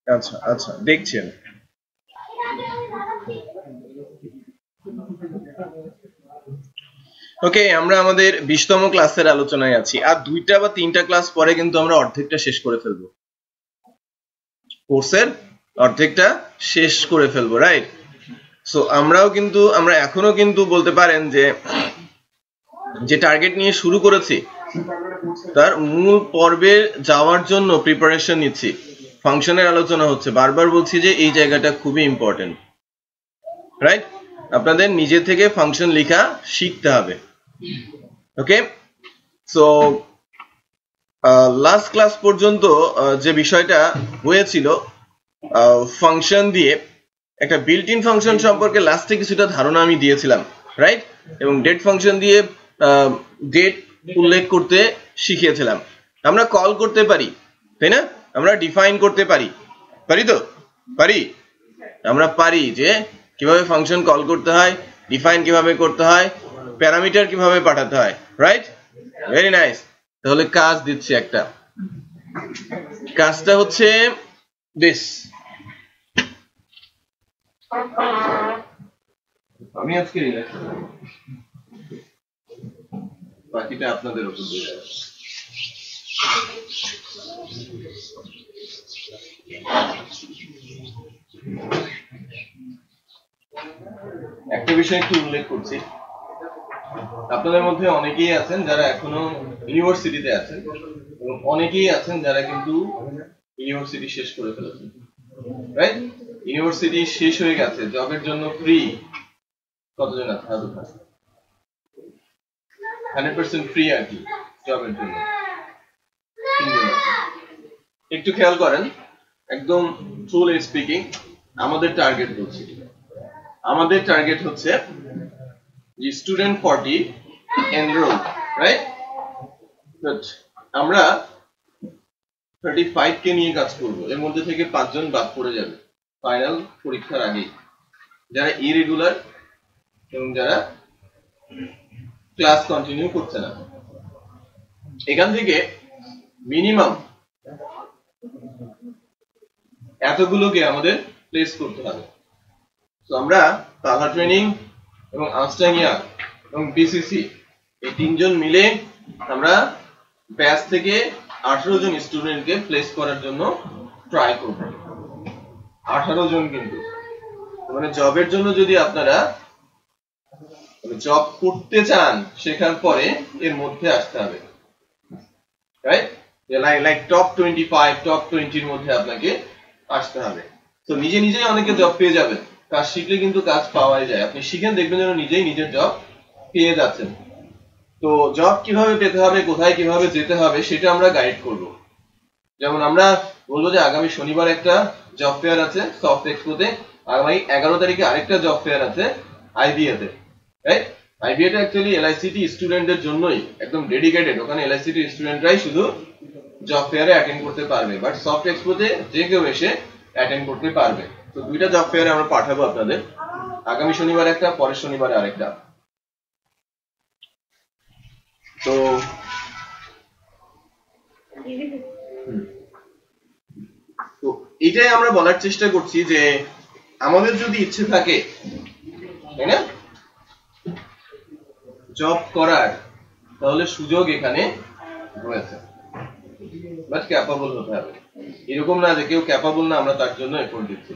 আচ্ছা আচ্ছা দেখছেন। ওকে, আমরা আমাদের 20তম ক্লাসের আলোচনায় আছি। আর 2টা বা 3টা ক্লাস পরে কিন্তু আমরা অর্ধেকটা শেষ করে ফেলবো, কোর্সের অর্ধেকটা শেষ করে ফেলবো, রাইট? সো আমরা এখনো কিন্তু বলতে পারেন যে টার্গেট নিয়ে শুরু করেছি তার মূল পর্বে যাওয়ার জন্য প্রিপারেশন নিচ্ছি। ফাংশনের আলোচনা হচ্ছে, বারবার বলছি যে এই জায়গাটা খুবই ইম্পর্টেন্ট, রাইট? আপনাদের নিজে থেকে ফাংশন লেখা শিখতে হবে। ওকে, সো লাস্ট ক্লাস পর্যন্ত যে বিষয়টা হয়েছিল, ফাংশন দিয়ে একটা বিল্ট ইন ফাংশন সম্পর্কে লাস্টে কিছুটা ধারণা আমি দিয়েছিলাম, রাইট? এবং ডেট ফাংশন দিয়ে ডেট উল্লেখ করতে শিখিয়েছিলাম। আমরা কল করতে পারি, তাই না? আমরা ডিফাইন করতে পারি, তো পারি, আমরা পারি যে কিভাবে ফাংশন কল করতে হয়, ডিফাইন কিভাবে করতে হয়, প্যারামিটার কিভাবে পাঠাতে হয়, রাইট? Very nice. তাহলে কাজ দিচ্ছি একটা, কাজটা হচ্ছে দিস। আমি আজকে রিল্যাক্স, বাকিটা আপনাদের উপর দিয়ে যাবে। একটা বিষয় একটু উল্লেখ করছি, আপনাদের মধ্যে অনেকেই আছেন যারা এখনো ইউনিভার্সিটিতে আছেন এবং অনেকেই আছেন যারা কিন্তু ইউনিভার্সিটি শেষ করে ফেলেছেন, রাইট? ইউনিভার্সিটি শেষ হয়ে গেছে, জবের জন্য ফ্রি। কতজন আছে? 100% ফ্রি আর কি জবের জন্য। একটু খেয়াল করেন, একদম ট্রুলি স্পিকিং, আমাদের টার্গেট বলছি, আমাদের টার্গেট হচ্ছে যে স্টুডেন্ট 40 এনরোল, রাইট? বাট আমরা 35 কে নিয়ে কাজ করব। এর মধ্যে থেকে 5 জন বাদ পড়ে যাবে ফাইনাল পরীক্ষার আগে, যারা ইরেগুলার এবং যারা ক্লাস কন্টিনিউ করছে না। এখান থেকে মিনিমাম এতগুলোকে আমাদের প্লেস করতে হবে। তো আমরা তালা ট্রেনিং এবং আনস্টাইনিয়া এবং বিসিসি এই 3 জন মিলে আমরা ব্যাচ থেকে 18 জন স্টুডেন্টকে প্লেস করার জন্য ট্রাই করব। 18 জন, কিন্তু মানে জবের জন্য যদি আপনারা জব করতে চান শেখার পরে এর মধ্যে আসতে হবে, রাইট? লাইক টপ 25, টপ 20 এর মধ্যে আপনাকে আসতে হবে। তো নিজে নিজেই অনেকে জব পেয়ে যাবেন, কাজ শিখলে কিন্তু কাজ পাওয়াই যায়। আপনি শিখেন, দেখবেন যেন নিজেই নিজের জব পেয়ে যাচ্ছেন। তো জব কিভাবে পেতে হবে, কোথায় কিভাবে যেতে হবে সেটা আমরা গাইড করব। যেমন আমরা বলবো যে আগামী শনিবার একটা জব ফেয়ার আছে সফট এক্সপোতে, আগামী 11 তারিখে আরেকটা জব ফেয়ার আছে আইবিএ তে, রাইট? আইবিএ টা অ্যাকচুয়ালি এলআইসিটি স্টুডেন্টদের জন্যই একদম ডেডিকেটেড। ওখানে এলআইসিটি স্টুডেন্টরাই শুধু জব ফেয়ারে অ্যাটেন্ড করতে পারবে, বাট সফট এক্সপোতে যে কেউ এসে অ্যাটেন্ড করতে পারবে। তো 2টা জব ফেয়ারে আমরা পাঠাবো আপনাদের, আগামী শনিবার একটা, পরের শনিবারে আরেকটা। তো এটাই আমরা বলার চেষ্টা করছি যে আমাদের যদি ইচ্ছে থাকে, তাই না, জব করার, তাহলে সুযোগ এখানে রয়েছে, বাট ক্যাপাবল হতে হবে। এরকম না যে কেউ ক্যাপাবল না আমরা তার জন্য এফোর্ট দিচ্ছি,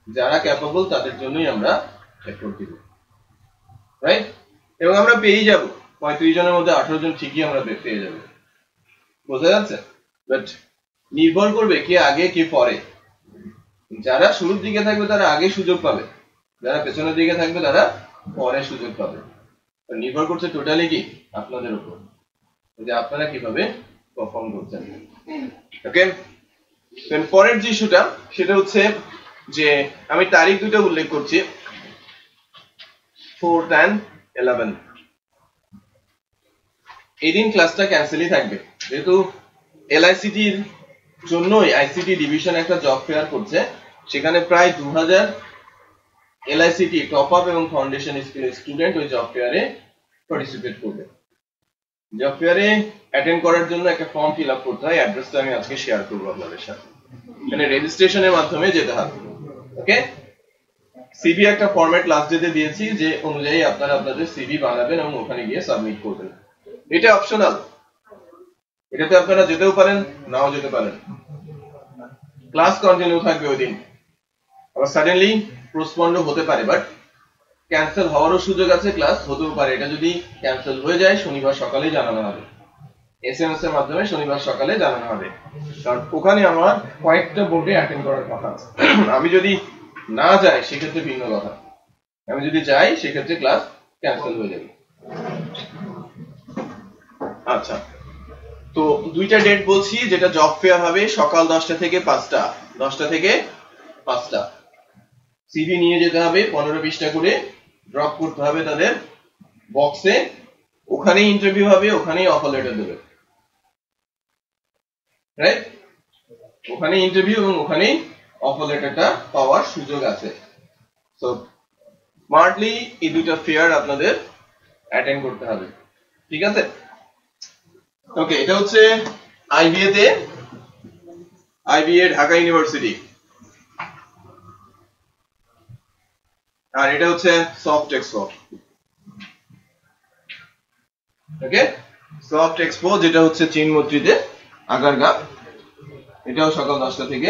যারা ক্যাপাবল তাদের জন্যই আমরা এফোর্ট দিব, রাইট? এবং আমরা পেয়ে যাব 35 জনের মধ্যে 18 জন ঠিকই আমরা পেয়ে যাব, বোঝা যাচ্ছে? বাট নির্ভর করবে কে আগে কে পরে। যারা শুরুর দিকে থাকবে তারা আগে সুযোগ পাবে, যারা পেছনের দিকে থাকবে তারা পরে সুযোগ পাবে। নির্ভর করছে টোটালি কি আপনাদের উপর, যে আপনারা কিভাবে পারফর্ম করছেন। ওকে, দেন পরের যে ইস্যুটা সেটা হচ্ছে যে আমি তারিখ দুটো উল্লেখ করছি, 4th and 11th। এই দিন ক্লাসটা ক্যান্সেলই থাকবে, যেহেতু এলআইসিটির জন্যই আইসিটি ডিভিশন একটা জব ফেয়ার করছে, সেখানে প্রায় 2000 এলআইসিটি টপ আপ এবং ফাউন্ডেশন স্কিল স্টুডেন্ট ওই জব ফেয়ারে পার্টিসিপেট করবে। জব ফেয়ারে অ্যাটেন্ড করার জন্য একটা ফর্ম ফিল আপ করতে হয়, অ্যাড্রেসটা আমি আজকে শেয়ার করবো আপনাদের সাথে। মানে রেজিস্ট্রেশনের মাধ্যমে যেতে হবে। ওকে, সিভি একটা ফরম্যাট লাস্ট ডেতে দিয়েছি, যে অনুযায়ী আপনারা আপনাদের সিভি বানাবেন এবং ওখানে গিয়ে সাবমিট করবেন। এটা অপশনাল, এটাতে আপনারা যেতেও পারেন, নাও যেতে পারেন। ক্লাস কন্টিনিউ থাকবে ওই দিন, আবার সাডেনলি পোস্টপন্ড হতে পারে, বাট ক্যান্সেল হওয়ারও সুযোগ আছে, ক্লাস হতেও পারে। এটা যদি ক্যান্সেল হয়ে যায় শনিবার সকালে জানানো হবে, এসএমএস এর মাধ্যমে শনিবার সকালে জানানো হবে, কারণ ওখানে আমার কয়েকটা বোর্ডে অ্যাটেন্ড করার কথা আছে। আমি যদি না যাই সেক্ষেত্রে ভিন্ন কথা, আমি যদি যাই সেক্ষেত্রে ক্লাস ক্যান্সেল হয়ে যাবে। আচ্ছা, তো দুইটা ডেট বলছি, যেটা জব ফেয়ার হবে সকাল 10টা থেকে 5টা, 10টা থেকে 5টা। সিভি নিয়ে যেতে হবে 15-20টা করে, ড্রপ করতে হবে তাদের বক্সে, ওখানেই ইন্টারভিউ হবে, ওখানেই অফার লেটার দেবে, রাইট? ওখানে ইন্টারভিউ এবং ওখানেই অফার লেটারটা পাওয়ার সুযোগ আছে। সো স্মার্টলি এই দুইটা ফেয়ার আপনাদের অ্যাটেন্ড করতে হবে, ঠিক আছে? ওকে, এটা হচ্ছে আইবিএ তে, আইবিএ ঢাকা ইউনিভার্সিটি, আর এটা হচ্ছে সফট এক্সপো। ওকে, সফট এক্সপো যেটা হচ্ছে চিনমন্ত্রীতে আগারগা, এটাও সকাল 10টা থেকে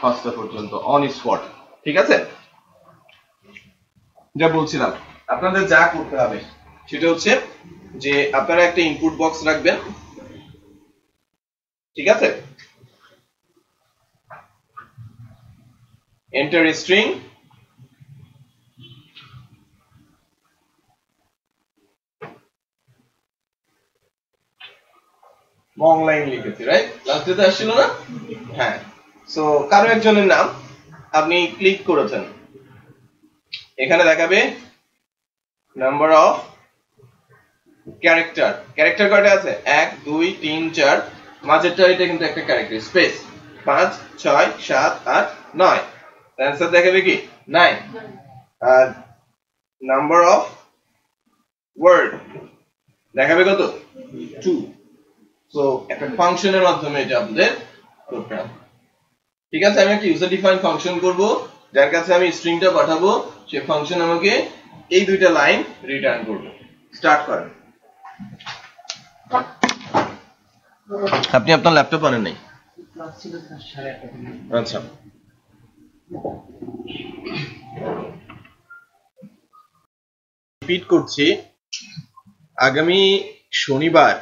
5টা পর্যন্ত অন স্পট, ঠিক আছে? যা বলছিলাম, আপনাদের যা করতে হবে সেটা হচ্ছে যে আপনারা একটা ইনপুট বক্স রাখবেন, ঠিক আছে? এন্টার স্ট্রিং, লং লাইন লিখেছি, রাইট? লাস্ট ডেতে আসছিল না? হ্যাঁ। সো কারো একজনের নাম আপনি ক্লিক করেছেন, এখানে দেখাবে নাম্বার অফ ক্যারেক্টার। ক্যারেক্টার কয়টা আছে? 1 2 3 4, মাঝেরটা এটা কিন্তু একটা ক্যারেক্টার, স্পেস 5 6 7 8 9, অ্যানসার দেখাবে কি 9। আর নাম্বার অফ ওয়ার্ড দেখাবে কত? 2। সো একটা ফাংশনের মাধ্যমে এটা আপনাদের করতে হবে, ঠিক আছে? আমি একটা ইউজার ডিফাইন্ড ফাংশন করব, যার কাছে আমি স্ট্রিংটা পাঠাবো, সেই ফাংশন আমাকে এই দুইটা লাইন রিটার্ন করবে। স্টার্ট করেন। আপনি আপনার ল্যাপটপ আনেন নাই? আচ্ছা, রিপিট করছি, আগামী শনিবার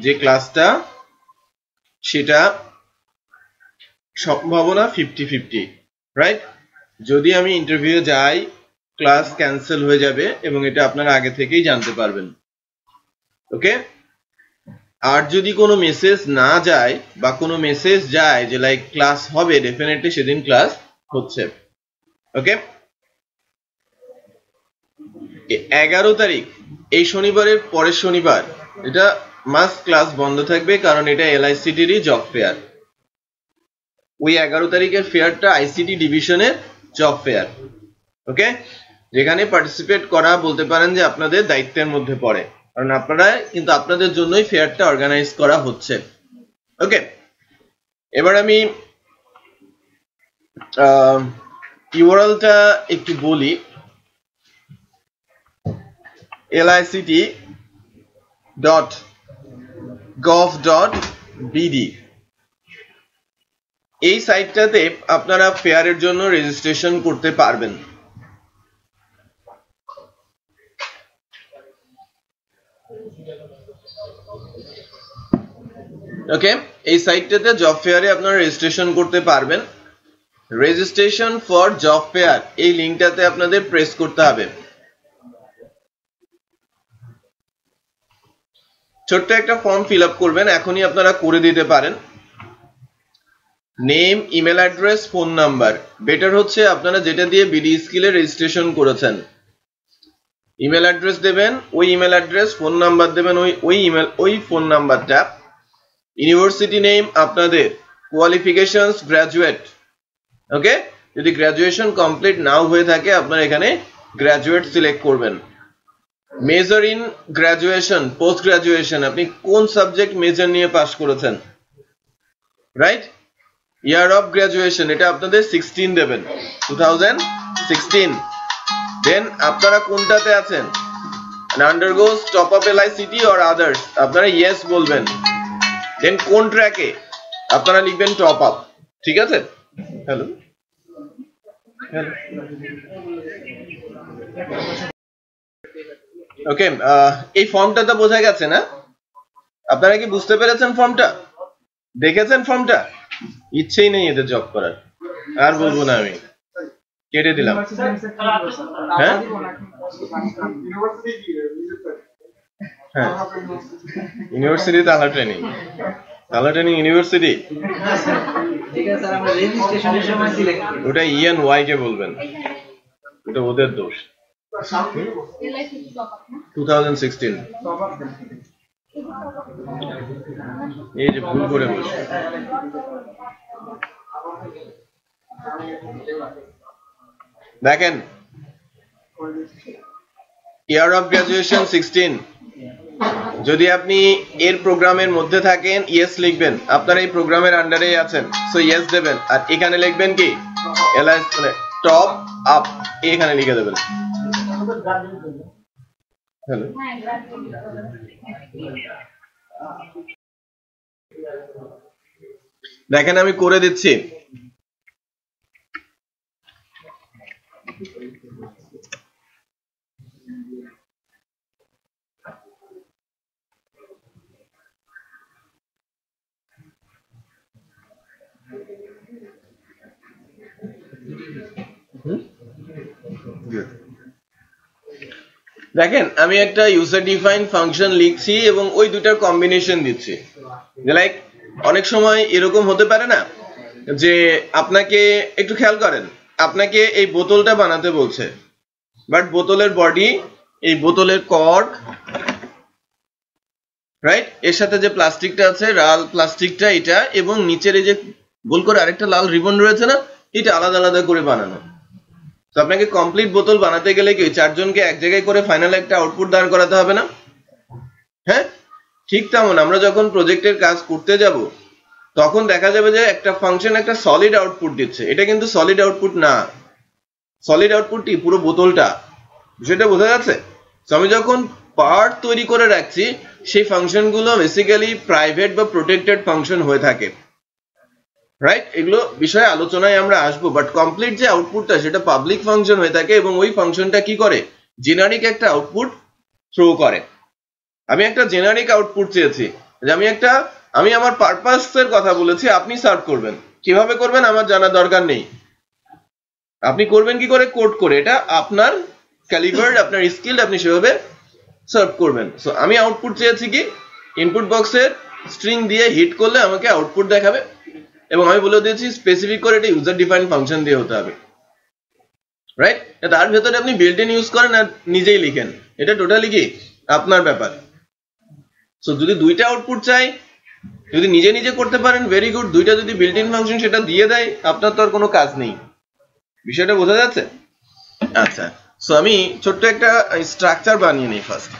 যে ক্লাসটা, সেটা সম্ভাবনা 50-50, রাইট? যদি আমি ইন্টারভিউ যাই ক্লাস ক্যান্সেল হয়ে যাবে এবং এটা আপনারা আগে থেকেই জানতে পারবেন। ওকে, আর যদি কোনো মেসেজ না যায় বা কোনো মেসেজ যায় যে লাইক ক্লাস হবে, ডেফিনেটলি সেদিন ক্লাস হচ্ছে। ওকে, 11 তারিখ এই শনিবারের পরের শনিবার এটা মাস্ট ক্লাস বন্ধ থাকবে, কারণ এটা এলআইসিটিরই জব ফেয়ার। ওই 11 তারিখের ফেয়ারটা আইসিটি ডিভিশনের জব ফেয়ার। ওকে, যেখানে পার্টিসিপেট করা বলতে পারেন যে আপনাদের দায়িত্বের মধ্যে পড়ে, কারণ আপনারা কিন্তু আপনাদের জন্যই ফেয়ারটা অর্গানাইজ করা হচ্ছে। ওকে, এবার আমি ইউআরএলটা একটু বলি, lict.gov.bd। এই সাইটটাতে আপনারা ফেয়ারের জন্য রেজিস্ট্রেশন করতে পারবেন। ওকে, এই সাইটটাতে জব ফেয়ারে আপনারা রেজিস্ট্রেশন করতে পারবেন। রেজিস্ট্রেশন ফর জব ফেয়ার এই লিংকটাতে আপনাদের প্রেস করতে হবে। ছোট্ট একটা ফর্ম ফিল আপ করবেন, এখনই আপনারা করে দিতে পারেন। Name, email address, phone number. Better হচ্ছে আপনারা যেটা দিয়ে বিডি স্কিলে রেজিস্ট্রেশন করেছেন, ইমেল অ্যাড্রেস দেবেন, ওই ইমেল অ্যাড্রেস, ফোন নাম্বার দেবেন, ওই ইমেল ওই ফোন নাম্বারটা। ইউনিভার্সিটি নেম আপনাদের, কোয়ালিফিকেশনস গ্রাজুয়েট। ওকে, যদি গ্রাজুয়েশন কমপ্লিট নাও হয়ে থাকে আপনারা এখানে গ্রাজুয়েট সিলেক্ট করবেন। Major in graduation, post graduation, আপনি কোন সাবজেক্ট মেজর নিয়ে পাস করেছেন, রাইট? ইয়ার অফ গ্রাজুয়েশন এটা আপনাদের 16 দেবেন 2016 দেন আপনারা কোনটাতে আছেন আন্ডারগোস top up LICT or others আপনারা ইয়েস বলবেন দেন কোন ট্র্যাকে আপনারা লিখবেন টপ আপ ঠিক আছে হ্যালো ওকে এই ফর্মটা তো বোঝা গেছে না আপনারা কি বুঝতে পেরেছেন ফর্মটা দেখেছেন ফর্মটা ইচ্ছেই নেই এদের জব করার আর বলবো না আমি কেটে দিলাম হ্যাঁ হ্যাঁ ইউনিভার্সিটি তালা ট্রেনিং ইউনিভার্সিটি ওটা ইএন ওয়াই কে বলবেন ওটা ওদের দোষ 2016 এই যে ভুল করে বলছি দেখেন ইয়ার অফ গ্রাজুয়েশন 16 যদি আপনি এর প্রোগ্রামের মধ্যে থাকেন ইয়েস লিখবেন আপনারা এই প্রোগ্রামের আন্ডারে আছেন সো ইয়েস দেবেন আর এখানে লিখবেন কি এলআইএস মানে টপ আপ এখানে লিখে দেবেন হ্যালো দেখেন আমি করে দিচ্ছি দেখেন আমি একটা ইউজার ডিফাইন ফাংশন লিখছি এবং ওই দুটার কম্বিনেশন দিচ্ছি লাইক অনেক সময় এরকম হতে পারে না যে আপনাকে একটু খেয়াল করেন আপনাকে এই বোতলটা বানাতে বলছে বাট বোতলের বডি এই বোতলের কর্ক রাইট এর সাথে যে প্লাস্টিকটা আছে লাল প্লাস্টিকটা এটা এবং নিচের এই যে গোল করে আরেকটা লাল রিবন রয়েছে না এটা আলাদা আলাদা করে বানানো তো আপনাকে কমপ্লিট বোতল বানাতে গেলে কি চারজনকে এক জায়গায় করে ফাইনাল একটা আউটপুট দাঁড় করাতে হবে না হ্যাঁ ঠিক তেমন আমরা যখন প্রজেক্টের কাজ করতে যাব তখন দেখা যাবে যে একটা ফাংশন একটা সলিড আউটপুট দিচ্ছে এটা কিন্তু সলিড আউটপুট না সলিড আউটপুটটি পুরো বোতলটা সেটা বোঝা যাচ্ছে তো আমি যখন পার্ট তৈরি করে রাখছি সেই ফাংশনগুলো বেসিক্যালি প্রাইভেট বা প্রোটেক্টেড ফাংশন হয়ে থাকে রাইট এগুলো বিষয়ে আলোচনায় আমরা আসবো বাট কমপ্লিট যে আউটপুটটা সেটা পাবলিক ফাংশন হয়ে থাকে এবং ওই ফাংশনটা কি করে জেনারিক একটা আউটপুট থ্রো করে আমি একটা জেনারিক আউটপুট চেয়েছি যে আমি আমার পারপাসের কথা বলেছি আপনি সার্ভ করবেন কিভাবে করবেন আমার জানা দরকার নেই আপনি করবেন কি করে কোড করে এটা আপনার ক্যালিবার্ড আপনার স্কিল আপনি সেভাবে সার্ভ করবেন সো আমি আউটপুট চেয়েছি কি ইনপুট বক্সের স্ট্রিং দিয়ে হিট করলে আমাকে আউটপুট দেখাবে এবং আমি বলে দিয়েছি স্পেসিফিক করে এটা ইউজার ডিফাইন ফাংশন দিয়ে হতে হবে রাইট তার ভেতরে আপনি বিল্ট ইন ইউজ করেন আর নিজেই লিখেন এটা টোটালি কি আপনার ব্যাপার সো যদি দুইটা আউটপুট চাই যদি নিজে নিজে করতে পারেন ভেরি গুড দুইটা যদি বিল্ট ইন ফাংশন সেটা দিয়ে দেয় আপনার তো আর কোনো কাজ নেই বিষয়টা বোঝা যাচ্ছে আচ্ছা সো আমি ছোট্ট একটা স্ট্রাকচার বানিয়ে নিই ফার্স্ট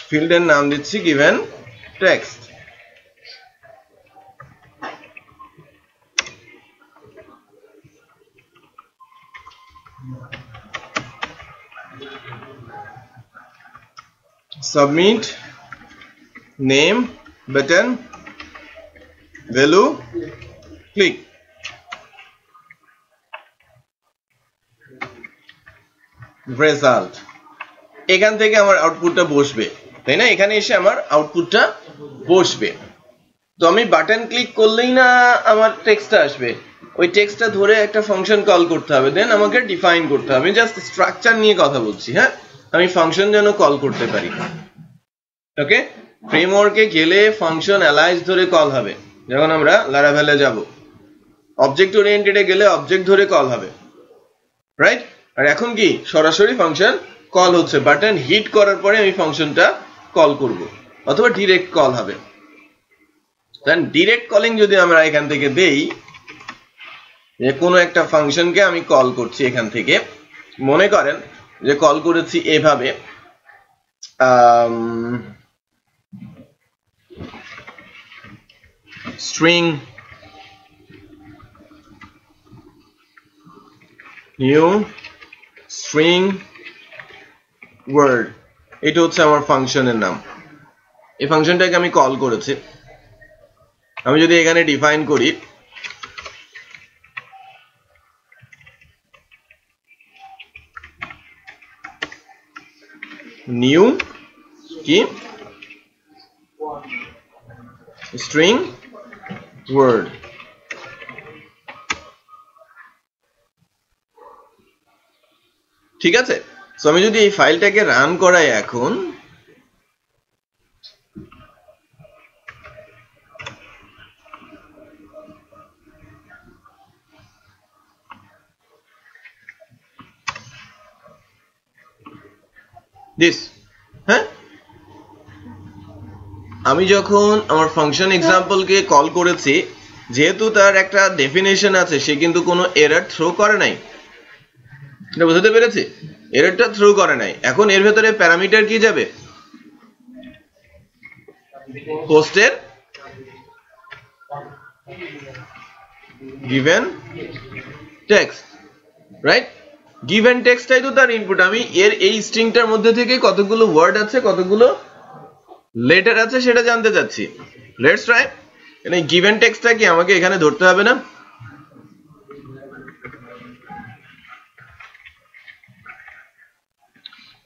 ফিল্ডের নাম দিচ্ছি given text submit name button value click result এখান থেকে আমার আউটপুটটা বসবে তাই না এখানে এসে আমার আউটপুটটা বসবে তো আমি বাটন ক্লিক করলেই না আমার টেক্সটটা আসবে ওই টেক্সটটা ধরে একটা ফাংশন কল করতে হবে দেন আমাকে ডিফাইন করতে হবে আমি জাস্ট স্ট্রাকচার নিয়ে কথা বলছি হ্যাঁ আমি ফাংশন যেন কল করতে পারি ওকে ফ্রেমওয়ার্কে গেলে ফাংশন অ্যালাইজ ধরে কল হবে যখন আমরা লারাভেলে যাব অবজেক্ট ওরিয়েন্টেডে গেলে অবজেক্ট ধরে কল হবে রাইট আর এখন কি সরাসরি ফাংশন কল হচ্ছে বাটন হিট করার পরে আমি ফাংশনটা কল করব অথবা ডাইরেক্ট কল হবে দেন ডাইরেক্ট কলিং যদি আমরা এখান থেকে দেই যে কোনো একটা ফাংশনকে আমি কল করছি এখান থেকে মনে করেন যে কল করেছি এভাবে string new string word এটা হচ্ছে আমার ফাংশনের নাম এই ফাংশনটাকে আমি কল করেছি আমি যদি এখানে ডিফাইন করি new কি string word ঠিক আছে সো আমি যদি এই ফাইলটাকে রান করাই এখন দিস হ্যাঁ আমি যখন আমার ফাংশন এক্সাম্পলকে কল করেছি যেহেতু তার একটা ডেফিনেশন আছে সে কিন্তু কোনো এরর থ্রো করে নাই এটা বুঝতে পেরেছি এররটা থ্রো করে নাই এখন এর ভেতরে প্যারামিটার কি যাবে পোস্টের given text রাইট given টেক্সটটাই তো তার ইনপুট আমি এর এই স্ট্রিংটার মধ্যে থেকে কতগুলো ওয়ার্ড আছে কতগুলো লেটার আছে সেটা জানতে চাচ্ছি লেটস ট্রাই এই given টেক্সটটা কি আমাকে এখানে ধরতে হবে না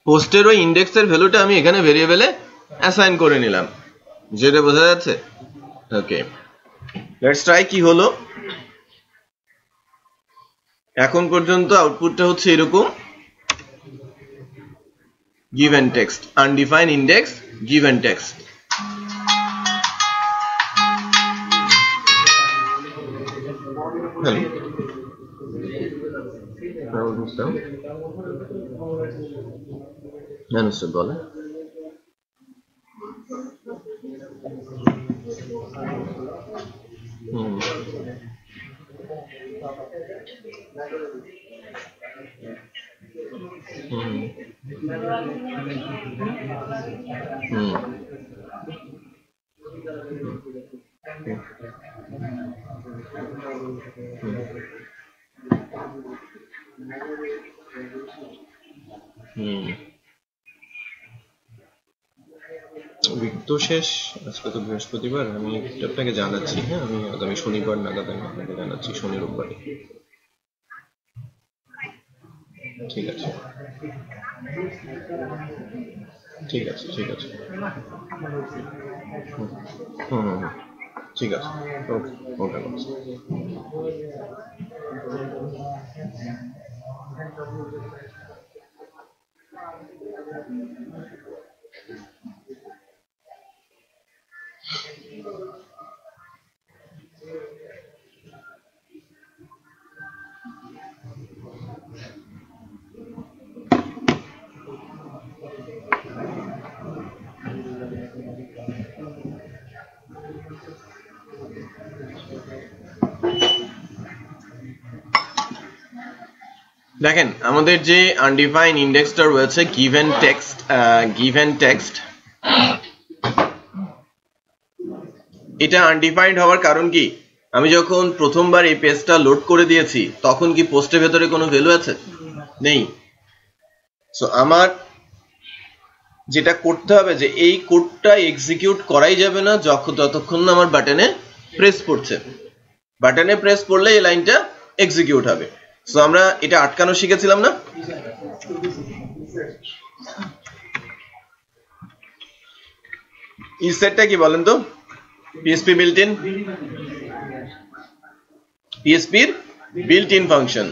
পোস্টের ওই ইনডেক্সের ভ্যালুটা আমি এখানে ভেরিয়েবলে অ্যাসাইন করে নিলাম যেটা বোঝা যাচ্ছে ওকে লেটস ট্রাই কি হলো এখন পর্যন্ত আউটপুটটা হচ্ছে এরকম given text undefined index given text বলে তো শেষ আজকে তো বৃহস্পতিবার আমি আপনাকে জানাচ্ছি হ্যাঁ আমি আগামী শনিবার নাগাদ আমি আপনাকে জানাচ্ছি শনি রোববারে ঠিক আছে ঠিক আছে ঠিক আছে ঠিক আছে ওকে ওকে দেখেন আমাদের যে আনডিফাইন্ড ইন্ডেক্সটা রয়েছে given text এটা আনডিফাইন্ড হওয়ার কারণ কি আমি যখন প্রথমবার এই পেজটা লোড করে দিয়েছি তখন কি পোস্টের ভেতরে কোনো ভ্যালু আছে নেই সো আমার যেটা করতে হবে যে এই কোডটা এক্সিকিউট করাই যাবে না যতক্ষণ না আমার বাটনে প্রেস পড়ছে। বাটনে প্রেস পড়লে এই লাইনটা এক্সিকিউট হবে। সো আমরা এটা আটকানো শিখেছিলাম না? ইসেটটা কি বলেন তো? পিএসপি বিল্ট ইন, পিএসপির বিল্ট ইন ফাংশন।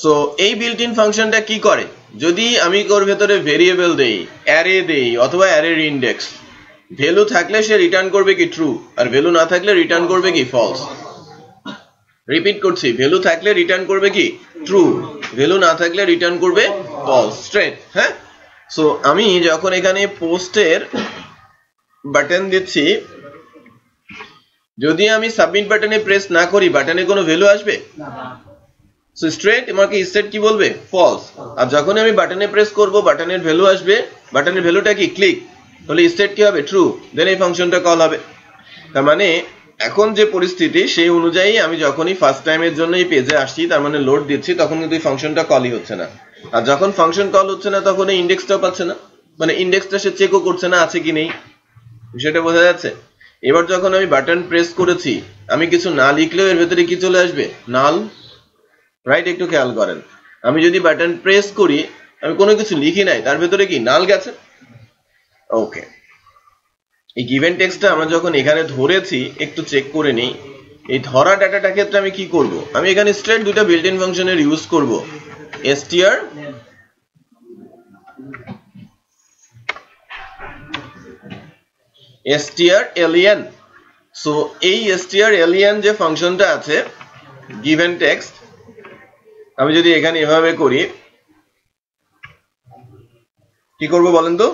সো এই বিল্ট ইন ফাংশনটা কি করে, যদি আমি ওর ভেতরে ভেরিয়েবল দেই, অ্যারে দেই অথবা অ্যারের ইন্ডেক্স, ভ্যালু থাকলে সে রিটার্ন করবে কি ট্রু, আর ভ্যালু না থাকলে রিটার্ন করবে কি ফলস। রিপিট করছি, ভ্যালু থাকলে রিটার্ন করবে কি ট্রু, ভ্যালু না থাকলে রিটার্ন করবে ফলস, স্ট্রেট। হ্যাঁ, সো আমি যখন এখানে পোস্টের বাটন দিচ্ছি, যদি আমি সাবমিট বাটনে প্রেস না করি বাটনে কোনো ভ্যালু আসবে না। সো স্ট্রেট আমাকে স্টেট কি বলবে, ফলস। আর যখন আমি বাটনে প্রেস করব বাটনের ভ্যালু আসবে, বাটনের ভ্যালুটা কি ক্লিক, তাহলে স্টেট কি হবে, ট্রু, দেন এই ফাংশনটা কল হবে। তার মানে এখন যে পরিস্থিতি সেই অনুযায়ী আমি যখনই ফার্স্ট টাইমের জন্য এই পেজে আসছি, তার মানে লোড দিচ্ছি, তখন কিন্তু এই ফাংশনটা কলই হচ্ছে না। আর যখন ফাংশন কল হচ্ছে না তখন এই ইন্ডেক্সটাও পাচ্ছে না, মানে ইন্ডেক্সটা সে চেকও করছে না আছে কি নেই, বিষয়টা বোঝা যাচ্ছে। এবার যখন আমি বাটন প্রেস করেছি, আমি কিছু না লিখলেও এর ভেতরে কি চলে আসবে, নাল, রাইট? একটু খেয়াল করেন, আমি যদি বাটন প্রেস করি, আমি কোনো কিছু লিখি নাই, তার ভেতরে কি নাল গেছে। ওকে, এই গিভেন টেক্সটটা আমরা যখন এখানে ধরেছি একটু চেক করে নিই। এই ধরা ডাটাটা ক্ষেত্রে আমি কি করব, আমি এখানে স্ট্রেট দুটো বিল্ট ইন ফাংশনের ইউজ করব, str strlen। সো এই strlen যে ফাংশনটা আছে গিভেন টেক্সট, আমি যদি এখানে এভাবে করি, কি করব বলেন তো,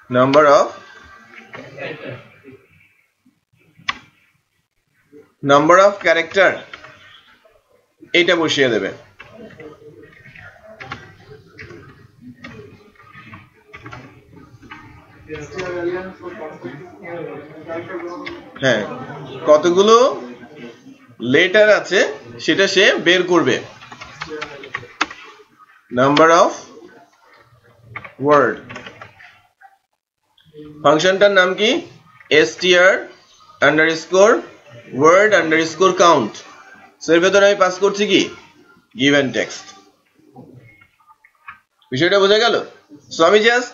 নাম্বার অফ ক্যারেক্টার এইটা বসিয়ে দেবে। হ্যাঁ, কতগুলো লেটার আছে সেটা সে বের করবে, নাম্বার অফ ওয়ার্ড। ফাংশনটার নাম কি, str_word_count। সো এর ভেতরে আমি পাস করছি কি, গিভেন টেক্সট। বিষয়টা বোঝা গেল? সো আমি জাস্ট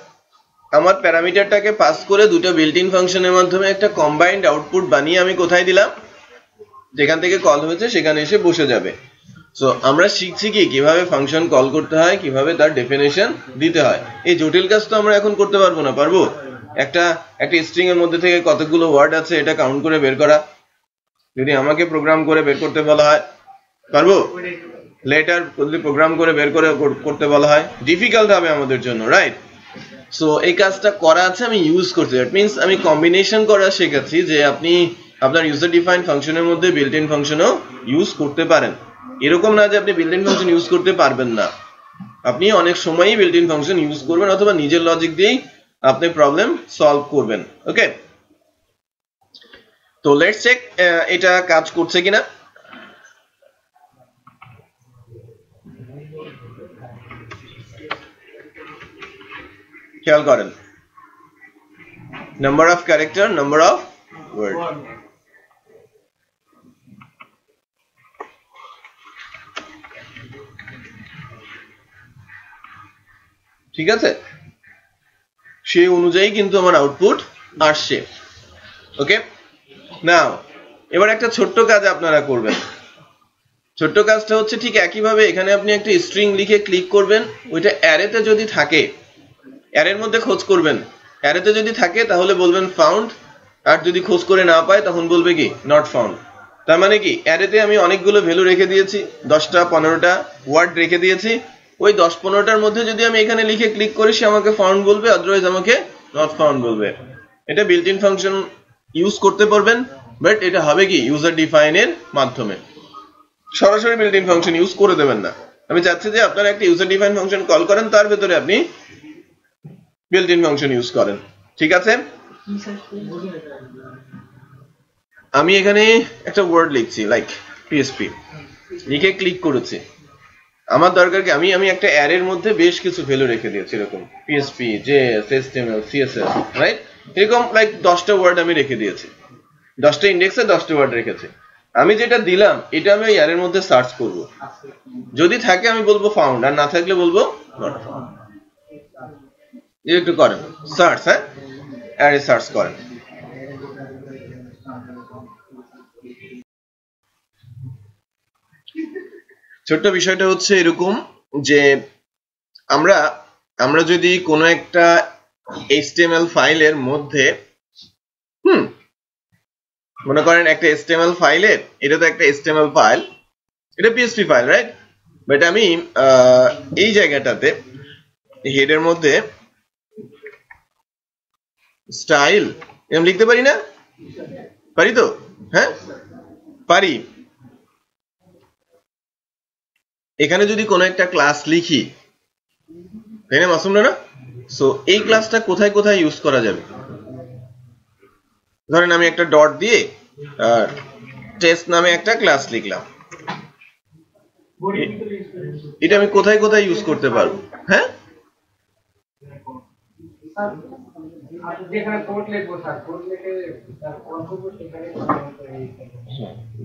আমার প্যারামিটারটাকে পাস করে দুটো বিল্ট ইন ফাংশনের মাধ্যমে একটা কম্বাইন্ড আউটপুট বানিয়ে আমি কোথায় দিলাম, যেখান থেকে কল হয়েছে সেখানে এসে বসে যাবে। সো আমরা শিখছি কি কিভাবে ফাংশন কল করতে হয়, কিভাবে তার ডেফিনেশন দিতে হয়। এই জটিল কাজ তো আমরা এখন করতে পারবো না, পারবো? একটা স্ট্রিং এর মধ্যে থেকে কতগুলো ওয়ার্ড আছে এটা কাউন্ট করে বের করা, যদি আমাকে প্রোগ্রাম করে বের করতে বলা হয়, পারবো? লেটার যদি প্রোগ্রাম করে বের করে করতে বলা হয়, ডিফিকাল্ট হবে আমাদের জন্য, রাইট? সো এই কাজটা করা আছে, আমি ইউজ করছি। দ্যাট মিন্স আমি কম্বিনেশন করা শেখাচ্ছি, যে আপনি আপনার ইউজার ডিফাইন্ড ফাংশনের মধ্যে বিল্ট ইন ফাংশনও ইউজ করতে পারেন। এরকম না যে আপনি বিল্ট ইন ফাংশন ইউজ করতে পারবেন না, আপনি অনেক সময়ই বিল্ট ইন ফাংশন ইউজ করবেন, অথবা নিজের লজিক দিয়েই আপনি প্রবলেম সলভ করবেন। ওকে, তো লেটস চেক এটা কাজ করছে কিনা। খেয়াল করেন, number of character, number of word. ঠিক আছে, সেই অনুযায়ী কিন্তু আমার আউটপুট আসছে। ওকে, নাও এবার একটা ছোট্ট কাজ আপনারা করবেন। ছোট্ট কাজটা হচ্ছে ঠিক একইভাবে এখানে আপনি একটা স্ট্রিং লিখে ক্লিক করবেন, ওইটা অ্যারেতে যদি থাকে, অ্যারের মধ্যে খোঁজ করবেন, অ্যারেতে যদি থাকে তাহলে বলবেন ফাউন্ড, আর যদি খোঁজ করে না পায় তখন বলবে কি নট ফাউন্ড। তার মানে কি, অ্যারেতে আমি অনেকগুলো ভ্যালু রেখে দিয়েছি, 10টা 15টা ওয়ার্ড রেখে দিয়েছি, ওই 10-15টার মধ্যে যদি আমি এখানে লিখে ক্লিক করি সে আমাকে ফাউন্ড বলবে, আদারওয়াইজ আমাকে নট ফাউন্ড বলবে। এটা বিল্ট ইন ফাংশন ইউজ করতে পারবেন, বাট এটা হবে কি ইউজার ডিফাইনের মাধ্যমে, সরাসরি বিল্ট ইন ফাংশন ইউজ করে দেবেন না। আমি চাচ্ছি যে আপনারা একটা ইউজার ডিফাইন ফাংশন কল করেন, তার ভেতরে আপনি বিল্ট ইন ফাংশন ইউজ করেন। ঠিক আছে, আমি এখানে একটা ওয়ার্ড লিখছি লাইক পিএসপি, লিখে ক্লিক করেছি, আমার দরকার কি আমি একটা অ্যারের মধ্যে বেশ কিছু ভ্যালু রেখে দিয়েছি, এরকম PSP, JS, HTML, CSS, right? এরকম লাইক 10টা ওয়ার্ড আমি রেখে দিয়েছি, 10টা ইন্ডেক্সে 10টা ওয়ার্ড রেখেছি। আমি যেটা দিলাম এটা আমি ওই অ্যারের মধ্যে সার্চ করব, যদি থাকে আমি বলবো ফাউন্ড, আর না থাকলে বলবো নট ফাউন্ড। একটু করেন সার্চ, হ্যাঁ অ্যারে সার্চ করেন। ছোট্ট বিষয়টা হচ্ছে এরকম যে আমরা যদি কোনো একটা HTML ফাইলের মধ্যে মনে করেন একটা HTML ফাইলের, এটা তো একটা HTML ফাইল, এটা PHP ফাইল, রাইট? বাট আমি এই জায়গাটাতে হেডের মধ্যে স্টাইল এরকম লিখতে পারি না? পারি তো? হ্যাঁ পারি। এখানে যদি কোনো একটা ক্লাস লিখি, তাই না মাসুম না? সো এই ক্লাসটা কোথায় কোথায় ইউজ করা যাবে? ধরেন আমি একটা ডট দিয়ে টেস্ট নামে একটা ক্লাস লিখলাম, এটা আমি কোথায় কোথায় ইউজ করতে পারবো? হ্যাঁ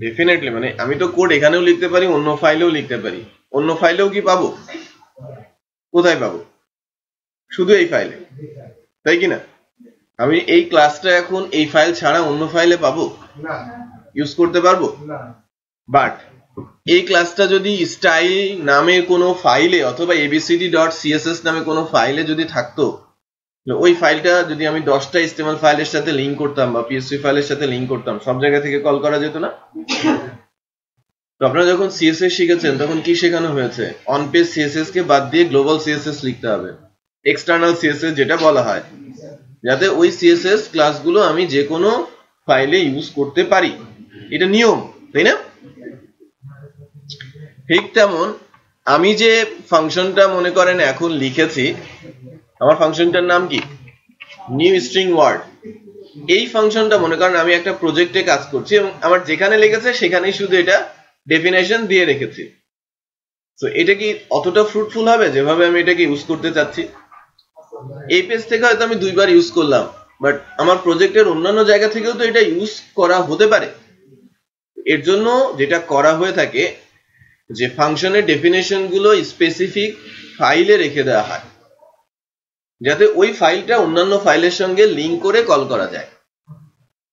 ডেফিনেটলি, মানে আমি তো কোড এখানেও লিখতে পারি, অন্য ফাইলেও লিখতে পারি। অন্য ফাইলেও কি পাবো? কোথায় পাবো? শুধু এই ফাইলে, তাই কি না? আমি এই ক্লাসটা এখন এই ফাইল ছাড়া অন্য ফাইলে পাবো? ইউজ করতে পারবো? বাট এই ক্লাসটা যদি স্টাইল নামে কোনো ফাইলে অথবা abcd.css নামে কোনো ফাইলে যদি থাকতো, ওই ফাইলটা যদি আমি 10টা HTML ফাইলের সাথে লিংক করতাম বা PHP ফাইলের সাথে লিংক করতাম, সব জায়গা থেকে কল করা যেত না? তো আপনারা যখন CSS শিখেছেন তখন কি শেখানো হয়েছে? অন পেজ CSS কে বাদ দিয়ে গ্লোবাল CSS লিখতে হবে, এক্সটার্নাল CSS যেটা বলা হয়, যাতে ওই CSS ক্লাসগুলো আমি যে কোনো ফাইলে ইউজ করতে পারি। এটা নিয়ম, তাই না? ঠিক তেমন আমি যে ফাংশনটা মনে করেন এখন লিখেছি, আমার ফাংশনটার নাম কি? New string word. এই ফাংশনটা মনে করেন আমি একটা প্রজেক্টে কাজ করছি এবং আমার যেখানে লেগেছে সেখানেই শুধু এটা ডেফিনেশন দিয়ে রেখেছি। তো এটা কি অতটা ফ্রুটফুল হবে যেভাবে আমি এটাকে ইউজ করতে চাচ্ছি? এই পেজ থেকে হয়তো আমি 2বার ইউজ করলাম, বাট আমার প্রজেক্টের অন্যান্য জায়গা থেকেও তো এটা ইউজ করা হতে পারে। এর জন্য যেটা করা হয়ে থাকে যে ফাংশনের ডেফিনেশন গুলো স্পেসিফিক ফাইলে রেখে দেওয়া হয়, যাতে ওই ফাইলটা অন্যান্য ফাইলের সঙ্গে লিংক করে কল করা যায়,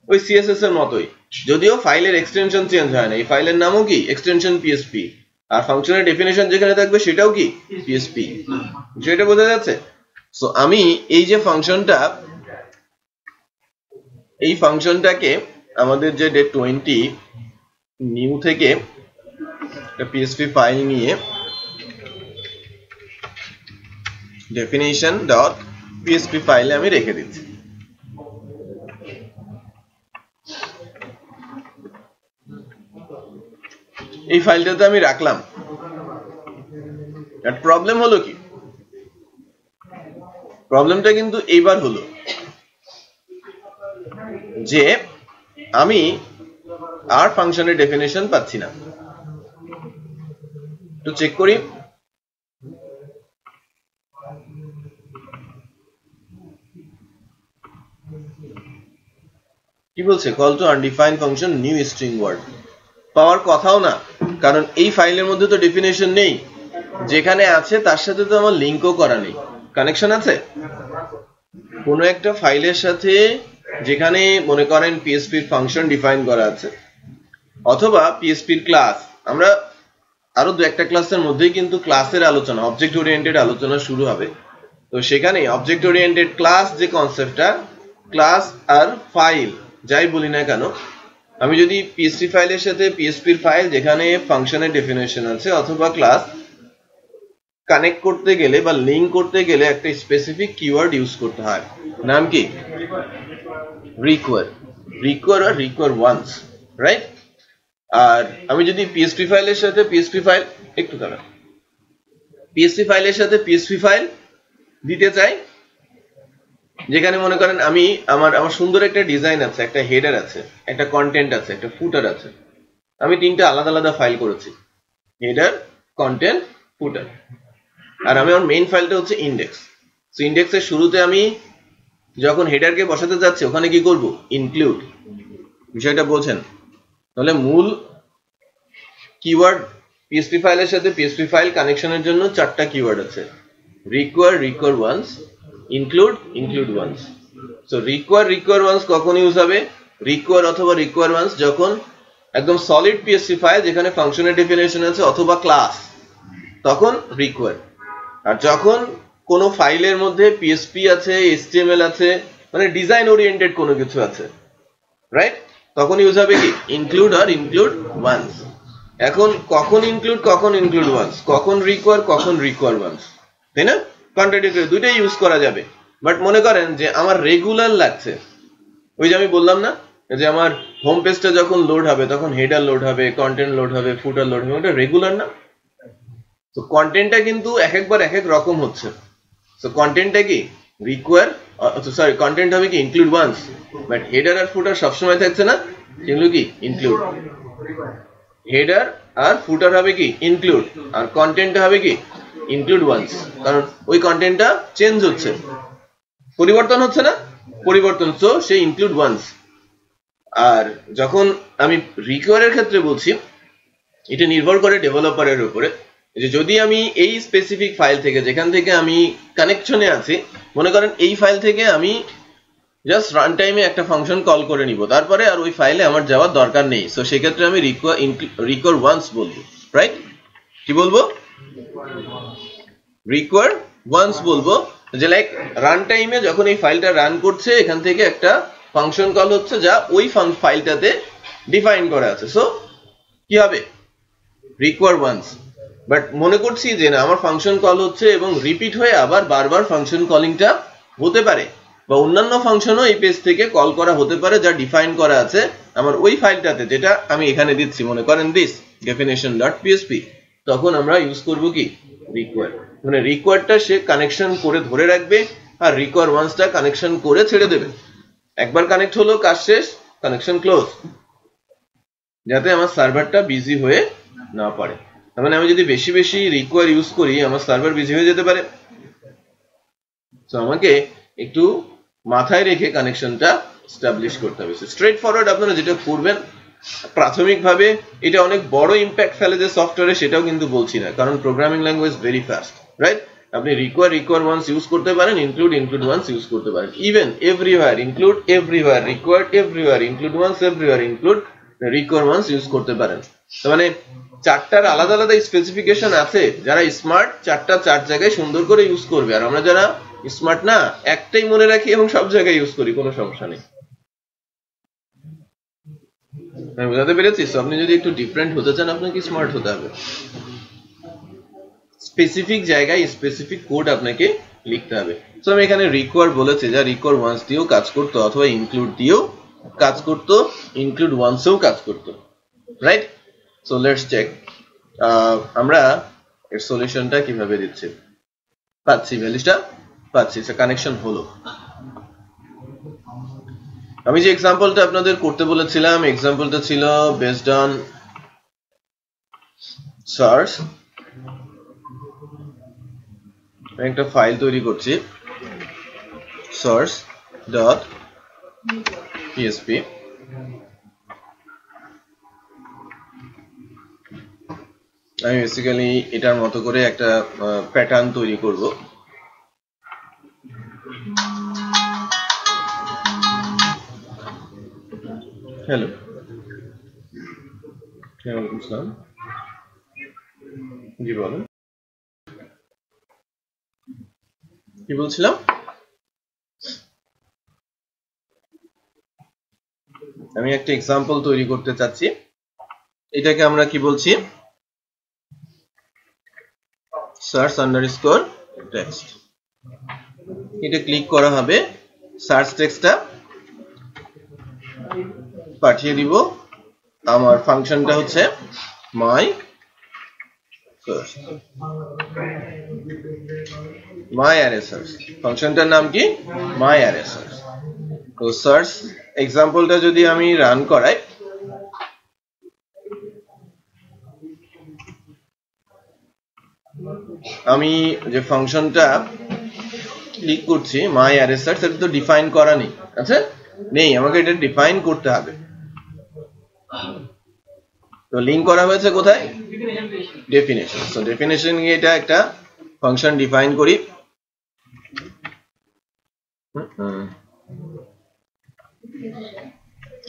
ওই CSS এর মতোই। যদিও ফাইলের এক্সটেনশন চেঞ্জ হয় না, এই ফাইলের নামও কি? এক্সটেনশন PHP, আর ফাংশনের ডেফিনেশন যেখানে থাকবে সেটাও কি? PHP। সেটা বোঝা যাচ্ছে? সো আমি এই যে ফাংশনটা, এই ফাংশনটাকে আমাদের যে ডে 20 নিউ থেকে একটা PHP ফাইল নিয়ে definition.php ফাইলে আমি রেখে দিচ্ছি। এই ফাইলটাতে আমি রাখলাম। আর প্রবলেম হলো কি? প্রবলেমটা কিন্তু এইবার হলো যে আমি আর ফাংশনের ডেফিনেশন পাচ্ছি না। তো চেক করি। কি বলছে? Call to undefined function new string word. পাওয়ার কথাও না, কারণ এই ফাইলের মধ্যে তো ডেফিনেশন নেই, যেখানে আছে তার সাথে তো আমার লিংকও করা নেই। কানেকশন আছে কোনো একটা ফাইলের সাথে যেখানে মনে করেন PHP এর ফাংশন ডিফাইন করা আছে, অথবা PHP এর ক্লাস। আমরা আরো 2-1টা ক্লাসের মধ্যেই কিন্তু ক্লাসের আলোচনা, অবজেক্ট ওরিয়েন্টেড আলোচনা শুরু হবে। তো সেখানে অবজেক্ট ওরিয়েন্টেড ক্লাস যে কনসেপ্টটা, ক্লাস আর ফাইল যাই বলি না কেন, আমি যদি PHP ফাইলের সাথে PHP এর ফাইল যেখানে ফাংশনের ডেফিনেশন আছে অথবা ক্লাস কানেক্ট করতে গেলে বা লিংক করতে গেলে একটা স্পেসিফিক কিওয়ার্ড ইউজ করতে হয়। নাম কি? Require are require once, right? আর আমি যদি PHP ফাইলের সাথে PHP ফাইল PHP ফাইলের সাথে PHP ফাইল দিতে চাই, যেখানে মনে করেন আমি আমার সুন্দর একটা ডিজাইন আছে, একটা হেডার আছে, একটা কন্টেন্ট আছে, একটা ফুটার আছে। আমি 3টা আলাদা আলাদা ফাইল করেছি, হেডার, কন্টেন্ট ফুটার, আর আমি আমার মেইন ফাইলটা হচ্ছে ইন্ডেক্স। সো ইন্ডেক্সের শুরুতে আমি যখন হেডারকে বসাতে যাচ্ছি ওখানে কি করব, ইনক্লুড। বিষয়টা বোঝেন? তাহলে মূল কিওয়ার্ড পিএসপি ফাইলের সাথে পিএসপি ফাইল কানেকশনের জন্য 4টা কিওয়ার্ড আছে, require, require once, include, include once. So require, require once কখন ইউজ হবে? রিকোয়ার অথবা রিকোয়ার ওয়ান্স যখন একদম সলিড পিএসপি ফাইল যেখানে ফাংশনের ডেফিনেশন আছে অথবা ক্লাস, তখন রিকোয়ার। আর যখন কোনো ফাইলের মধ্যে পিএসপি আছে, এইচটিএমএল আছে, মানে ডিজাইন ওরিয়েন্টেড কোনো কিছু আছে, রাইট, তখন ইউজ হবে কি, ইনক্লুড আর ইনক্লুড ওয়ান্স। এখন কখন ইনক্লুড, কখন ইনক্লুড ওয়ান্স, কখন রিকোয়ার, কখন রিকোয়ার ওয়ান্স, তাই না? কন্ট্রাডিক্টরি, দুইটাই ইউজ করা যাবে। বাট মনে করেন যে আমার রেগুলার লাগছে, ওই যে আমি বললাম না যে আমার হোম পেজটা যখন লোড হবে তখন হেডার লোড হবে, কন্টেন্ট লোড হবে, ফুটার লোড হবে, ওটা রেগুলার না? তো কন্টেন্টটা কিন্তু এক একবার এক এক রকম হচ্ছে। সো কন্টেন্টটা কি রিকোয়ার, সরি কন্টেন্ট হবে কি ইনক্লুড ওয়ান্স, বাট হেডার আর ফুটার সবসময় থাকছে না, সেগুলো কি ইনক্লুড। হেডার আর ফুটার হবে কি ইনক্লুড, আর কন্টেন্টটা হবে কি ইনক্লুড ওয়ান্স, কারণ ওই কন্টেন্টটা চেঞ্জ হচ্ছে, পরিবর্তন হচ্ছে না, পরিবর্তন, সো সেই ইনক্লুড ওয়ান্স। আর যখন আমি রিকোয়ারের ক্ষেত্রে বলছি, এটা নির্ভর করে ডেভেলপারের উপরে, যে যদি আমি এই স্পেসিফিক ফাইল থেকে যেখান থেকে আমি কানেকশনে আছি, মনে করেন এই ফাইল থেকে আমি জাস্ট রান টাইমে একটা ফাংশন কল করে নিব, তারপরে আর ওই ফাইলে আমার যাওয়ার দরকার নেই, সো সেক্ষেত্রে আমি রিকোয়ার ওয়ান্স বলবো, রাইট? কি বলবো? রিকোয়ার ওয়ান্স বলবো, যে লাইক রান টাইমে যখন এই ফাইলটা রান করছে এখান থেকে একটা ফাংশন কল হচ্ছে যা ওই ফাইলটাতে ডিফাইন করা আছে, সো কি হবে, রিকোয়ার ওয়ান্স। বাট মনে করছি যে না, আমার ফাংশন কল হচ্ছে এবং রিপিট হয়ে আবার বারবার ফাংশন কলিংটা হতে পারে, বা অন্যান্য ফাংশনও এই পেজ থেকে কল করা হতে পারে যা ডিফাইন করা আছে আমার ওই ফাইলটাতে, যেটা আমি এখানে দিচ্ছি, মনে করেন দিস definition.php, তখন আমরা ইউজ করব কি রিকোয়ার। মানে রিকোয়ারটা সে কানেকশন করে ধরে রাখবে, আর রিকোয়ার ওয়ান্সটা কানেকশন করে ছেড়ে দেবে। একবার কানেক্ট হলো, কাজ শেষ, কানেকশন ক্লোজ, যাতে আমার সার্ভারটা বিজি হয়ে না পারে। তার মানে আমি যদি বেশি বেশি রিকোয়ার ইউজ করি আমার সার্ভার বিজি হয়ে যেতে পারে। তো আমাকে একটু মাথায় রেখে কানেকশনটা এস্টাবলিশ করতে হবে। স্ট্রেট ফরওয়ার্ড আপনারা যেটা করবেন প্রাথমিকভাবে, এটা অনেক বড় ইম্প্যাক্ট ফেলে যে সফটওয়্যারে, সেটাও কিন্তু বলছি না, কারণ programming language very fast, right? আপনি রিকোয়ার ওয়ান্স ইউজ করতে পারেন, ইনক্লুড ওয়ান্স ইউজ করতে পারেন, even everywhere include everywhere, require everywhere, include once everywhere, include require once use করতে পারেন। তার মানে চারটার আলাদা আলাদা স্পেসিফিকেশন আছে, যারা স্মার্ট চারটা চার জায়গায় সুন্দর করে ইউজ করবে, আর আমরা যারা স্মার্ট না একটাই মনে রাখি এবং সব জায়গায় ইউজ করি, কোনো সমস্যা নেই। আমি বুঝাতে পেরেছি? আপনি যদি একটু ডিফারেন্ট হতে চান আপনাকে স্মার্ট হতে হবে, স্পেসিফিক জায়গায় স্পেসিফিক কোড আপনাকে লিখতে হবে। সো আমি এখানে রিকোয়ার বলেছি, যা রিকোয়ার ওয়ান্স দিয়েও কাজ করতো, অথবা ইনক্লুড দিয়েও কাজ করতো, ইনক্লুড ওয়ান্সেও কাজ করতো, রাইট? সো লেটস চেক আমরা এর সলিউশনটা কিভাবে দিচ্ছি। পাচ্ছি, ভ্যালুটা পাচ্ছি, কানেকশন হলো। আমি যে এক্সাম্পলটা আপনাদের করতে বলেছিলাম, এক্সাম্পলটা ছিল বেসড অন সার্চ। একটা ফাইল তৈরি করছি, source.php, আমি বেসিক্যালি এটার মতো করে একটা প্যাটার্ন তৈরি করব। হ্যালো, ওয়ালাইকুম আসসালাম, জি বলেন, কি বলছিলাম? আমি একটা এক্সাম্পল তৈরি করতে চাচ্ছি, এটাকে আমরা কি বলছি, search_text। এটা ক্লিক করা হবে, সার্চ টেক্সটটা পাঠিয়ে দিব, আমার ফাংশনটা হচ্ছে my array search, ফাংশনটার নাম কি my array search। তো সার্চ এক্সাম্পলটা যদি আমি রান করাই, আমি যে ফাংশনটা ক্লিক করছি মাই অ্যারে সার্চ, এটা তো ডিফাইন করা নেই। আচ্ছা নেই, আমাকে এটা ডিফাইন করতে হবে। তো লিংক করা হয়েছে কোথায়? ডেফিনেশন। সো ডেফিনেশন এ এটা একটা ফাংশন ডিফাইন করি।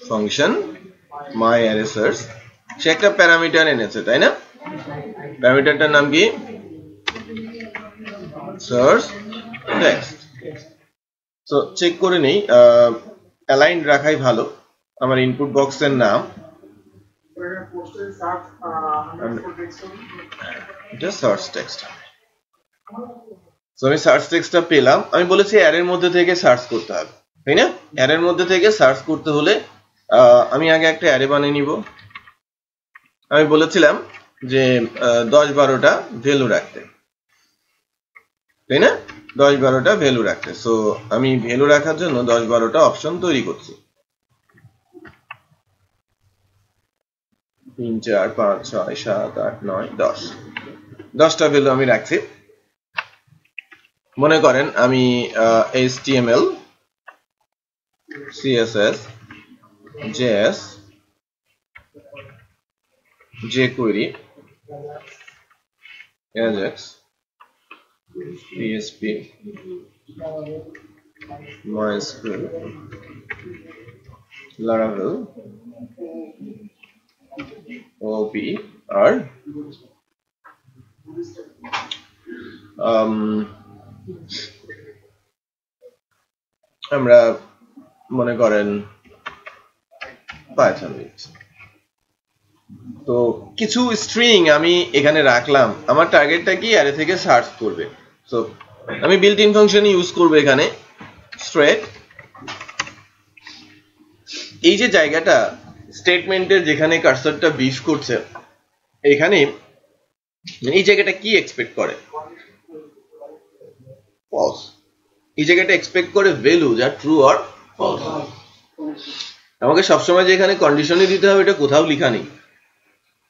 ফাংশন মাই অ্যারে সার্চ, সে একটা প্যারামিটার এনেছে তাই না? প্যারামিটারটার নাম কি? Search text. সো চেক করে নেই, অ্যালাইন্ড রাখাই ভালো। আমার ইনপুট বক্সের নাম এটা সার্চ টেক্সট। সো আমি সার্চ টেক্সটটা পেলাম। আমি বলেছি অ্যারের মধ্যে থেকে সার্চ করতে হবে, তাই না? অ্যারের মধ্যে থেকে সার্চ করতে হলে আমি আগে একটা অ্যারে বানিয়ে নিব। আমি বলেছিলাম যে 10-12টা ভ্যালু রাখতে, তাই না? 10-12টা ভ্যালু রাখতে। সো আমি ভ্যালু রাখার জন্য 10-12টা অপশন তৈরি করছি। 3 4 5 6 7 8 9 10, 10টা ভ্যালু আমি রাখছি। মনে করেন আমি HTML, CSS, JS, jQuery, Ajax, PHP, MySQL, Laravel, OOP আর আমরা মনে করেন পাইথন। তো কিছু স্ট্রিং আমি এখানে রাখলাম। আমার টার্গেটটা কি? অ্যারে থেকে সার্চ করবে। সো আমি বিল্ট ইন ফাংশন ইউজ করব এখানে স্ট্রেট। এই যে জায়গাটা স্টেটমেন্টের যেখানে কার্সরটা 20 করছে, এখানে এই জায়গাটা কি এক্সপেক্ট করে? ফলস। এই জায়গাটা এক্সপেক্ট করে ভ্যালু যা ট্রু অর ফলস। আমাকে সবসময় যে এখানে কন্ডিশনই দিতে হবে এটা কোথাও লেখা নেই,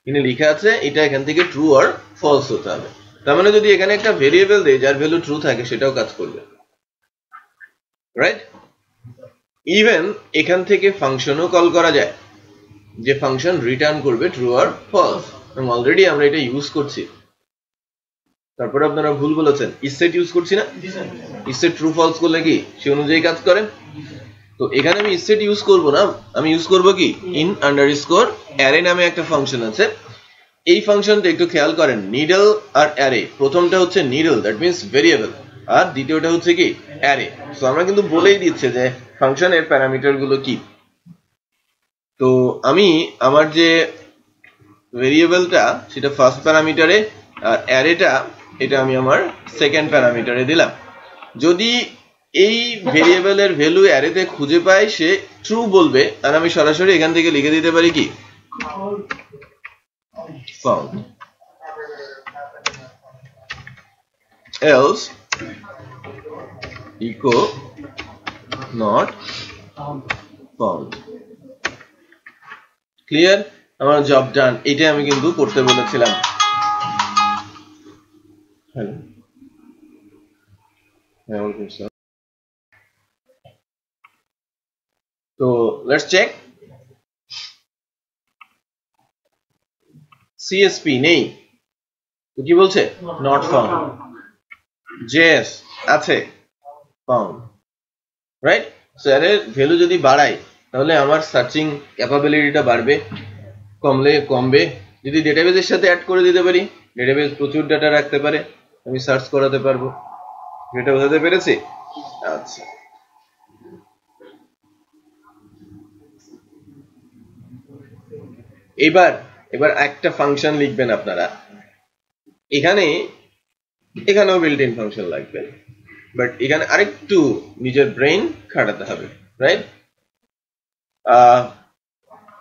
এখানে লেখা আছে এটা এখান থেকে ট্রু অর ফলস হতে হবে। তার মানে যদি এখানে একটা ভেরিয়েবল দেই যার ভ্যালু ট্রু থাকে সেটাও কাজ করবে, রাইট? ইভেন এখান থেকে ফাংশনও কল করা যায় যে ফাংশন রিটার্ন করবে ট্রু অর ফলস। অলরেডি আমরা এটা ইউজ করছি। তারপরে আপনারা ভুল বলেছেন, ইসেট ইউজ করছি না? ইসেট ট্রু ফলস করলে কি সে অনুযায়ী কাজ করে? তো এখানে আমি ইসেট ইউজ করব না, আমি ইউজ করব কি ইন আন্ডারস্কোর অ্যারে নামে একটা ফাংশন আছে। এই ফাংশনটা একটু খেয়াল করেন, নিডল আর অ্যারে। প্রথমটা হচ্ছে নিডল, দ্যাট মিন্স ভেরিয়েবল, আর দ্বিতীয়টা হচ্ছে কি অ্যারে। সো আমরা কিন্তু বলেই দিচ্ছে যে ফাংশনের প্যারামিটার গুলো কি। তো আমি আমার যে ভেরিয়েবলটা সেটা ফার্স্ট প্যারামিটারে, আর অ্যারেটা এটা আমি আমার সেকেন্ড প্যারামিটারে দিলাম। যদি এই ভেরিয়েবলের ভ্যালু অ্যারেতে খুঁজে পাই সে ট্রু বলবে, আর আমি সরাসরি এখান থেকে লিখে দিতে পারি কি found, else echo not found। Clear? আমার জব ডান। এটা আমি কিন্তু করতে বলেছিলাম। তো লেটস চেক। CSP নেই তো কি বলছে? Not found. JS আছে, ফাউন্ড, রাইট? সো এর ভ্যালু যদি বাড়াই তাহলে আমার সার্চিং ক্যাপাবিলিটিটা বাড়বে, কমলে কমবে। যদি ডেটাবেসের সাথে অ্যাড করে দিতে পারি, ডেটাবেস প্রচুর ডাটা রাখতে পারে, আমি সার্চ করাতে পারবো। এটা বোঝাতে পেরেছি? আচ্ছা, এবার একটা ফাংশন লিখবেন আপনারা। এখানেও বিল্ট ইন ফাংশন লাগবে, বাট এখানে আরেকটু নিজের ব্রেইন খাটাতে হবে, রাইট?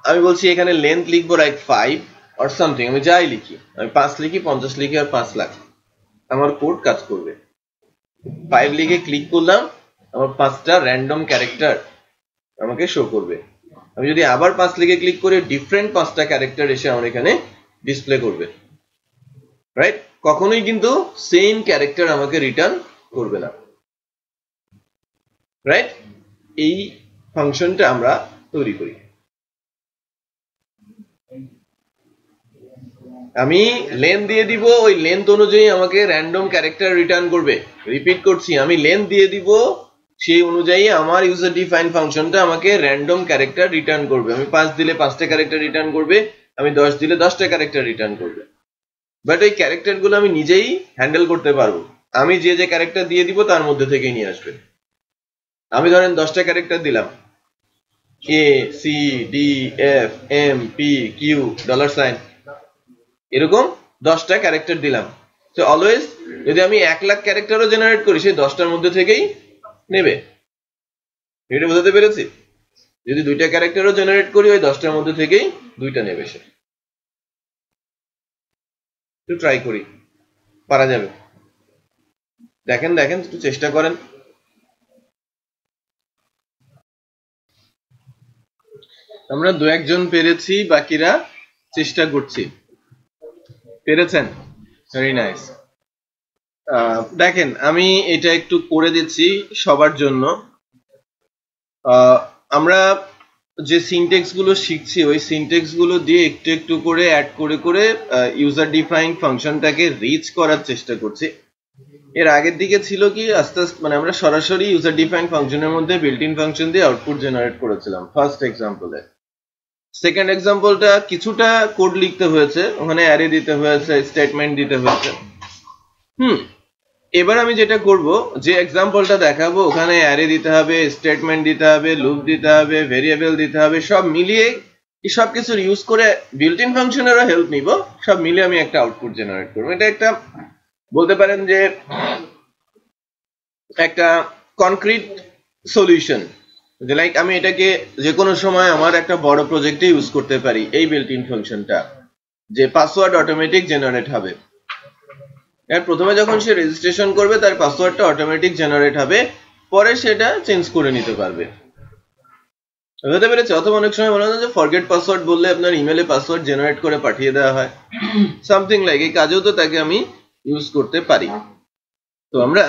আমি বলছি এখানে লেন্থ লিখবো রাইট 5 অর সামথিং। আমি যাই লিখি, আমি 5 লিখি, 50 লিখি আর 5 লাখ, আমার কোড কাজ করবে। 5 লিখে ক্লিক করলাম, আমার 5টা র্যান্ডম ক্যারেক্টার আমাকে শো করবে। আমি যদি আবার 5 লিখে ক্লিক করে ডিফারেন্ট 5টা ক্যারেক্টার এসে আমার এখানে ডিসপ্লে করবে। রাইট? কখনোই কিন্তু সেম ক্যারেক্টার আমাকে রিটার্ন করবে না, রাইট? এই ফাংশনটা আমরা তৈরি করি। আমি লেন্থ দিয়ে দিব, ওই লেন্থ অনুযায়ী আমাকে র্যান্ডম ক্যারেক্টার রিটার্ন করবে। রিপিট করছি, আমি লেন্থ দিয়ে দিব, সেই অনুযায়ী আমার ইউজার ডিফাইন ফাংশনটা আমাকে র্যান্ডম ক্যারেক্টার রিটার্ন করবে। আমি 5 দিলে 5টা ক্যারেক্টার রিটার্ন করবে, আমি 10 দিলে 10টা ক্যারেক্টার রিটার্ন করবে। বাট এই ক্যারেক্টার গুলো আমি নিজেই হ্যান্ডেল করতে পারবো। আমি যে যে ক্যারেক্টার দিয়ে দিব তার মধ্যে থেকেই নিয়ে আসবে। আমি ধরেন 10টা ক্যারেক্টার দিলাম, A C D F M P Q $, এরকম 10টা ক্যারেক্টার দিলাম। তো অলওয়েজ যদি আমি 1 লাখ ক্যারেক্টারও জেনারেট করি, সেই 10টার মধ্যে থেকেই নেবে। এটা বোঝাতে পেরেছি? যদি 2টা ক্যারেক্টারও জেনারেট করি, ওই 10টার মধ্যে থেকেই 2টা নেবে সে। একটু ট্রাই করি, পারা যাবে। দেখেন দেখেন, একটু চেষ্টা করেন। আমরা 2-1 জন পেরেছি, বাকিরা চেষ্টা করছি। পেরেছেন? Very nice. দেখেন, আমি এটা একটু করে দিচ্ছি সবার জন্য। আমরা যে সিনট্যাক্স গুলো শিখছি, ওই সিনট্যাক্স গুলো দিয়ে একটু একটু করে অ্যাড করে করে ইউজার ডিফাইন্ড ফাংশনটাকে রিচ করার চেষ্টা করছি। এর আগের দিকে ছিল কি, আস্তে আস্তে মানে আমরা সরাসরি ইউজার ডিফাইন্ড ফাংশনের মধ্যে বিল্ট ইন ফাংশন দিয়ে আউটপুট জেনারেট করেছিলাম ফার্স্ট এক্সাম্পলে। সেকেন্ড এক্সাম্পলটা কিছুটা কোড লিখতে হয়েছে, ওখানে অ্যারে দিতে হয়েছে, স্টেটমেন্ট দিতে হয়েছে। এবার আমি যেটা করব, যে এক্সাম্পলটা দেখাবো ওখানে অ্যারে দিতে হবে, স্টেটমেন্ট দিতে হবে, লুপ দিতে হবে, ভেরিয়েবল দিতে হবে, সব মিলিয়ে এই সব কিছুর ইউজ করে বিল্ট ইন ফাংশনেরও হেল্প নিব, সব মিলিয়ে আমি একটা আউটপুট জেনারেট করবো। এটা একটা বলতে পারেন যে একটা কনক্রিট সলিউশন, যে লাইক আমি এটাকে যে কোনো সময় আমার একটা বড় প্রজেক্টে ইউজ করতে পারি। এই বিল্ট ইন ফাংশনটা যে পাসওয়ার্ড অটোমেটিক জেনারেট হবে, প্রথমে যখন সে রেজিস্ট্রেশন করবে তার পাসওয়ার্ডটা অটোমেটিক জেনারেট হবে, পরে সেটা চেঞ্জ করে নিতে পারবে। বুঝতে পেরেছে? অথবা অনেক সময় মনে হয় যে ফরগেট পাসওয়ার্ড বললে আপনার ইমেলে পাসওয়ার্ড জেনারেট করে পাঠিয়ে দেওয়া হয়, সামথিং লাইক। এই কাজেও তো তাকে আমি ইউজ করতে পারি। তো আমরা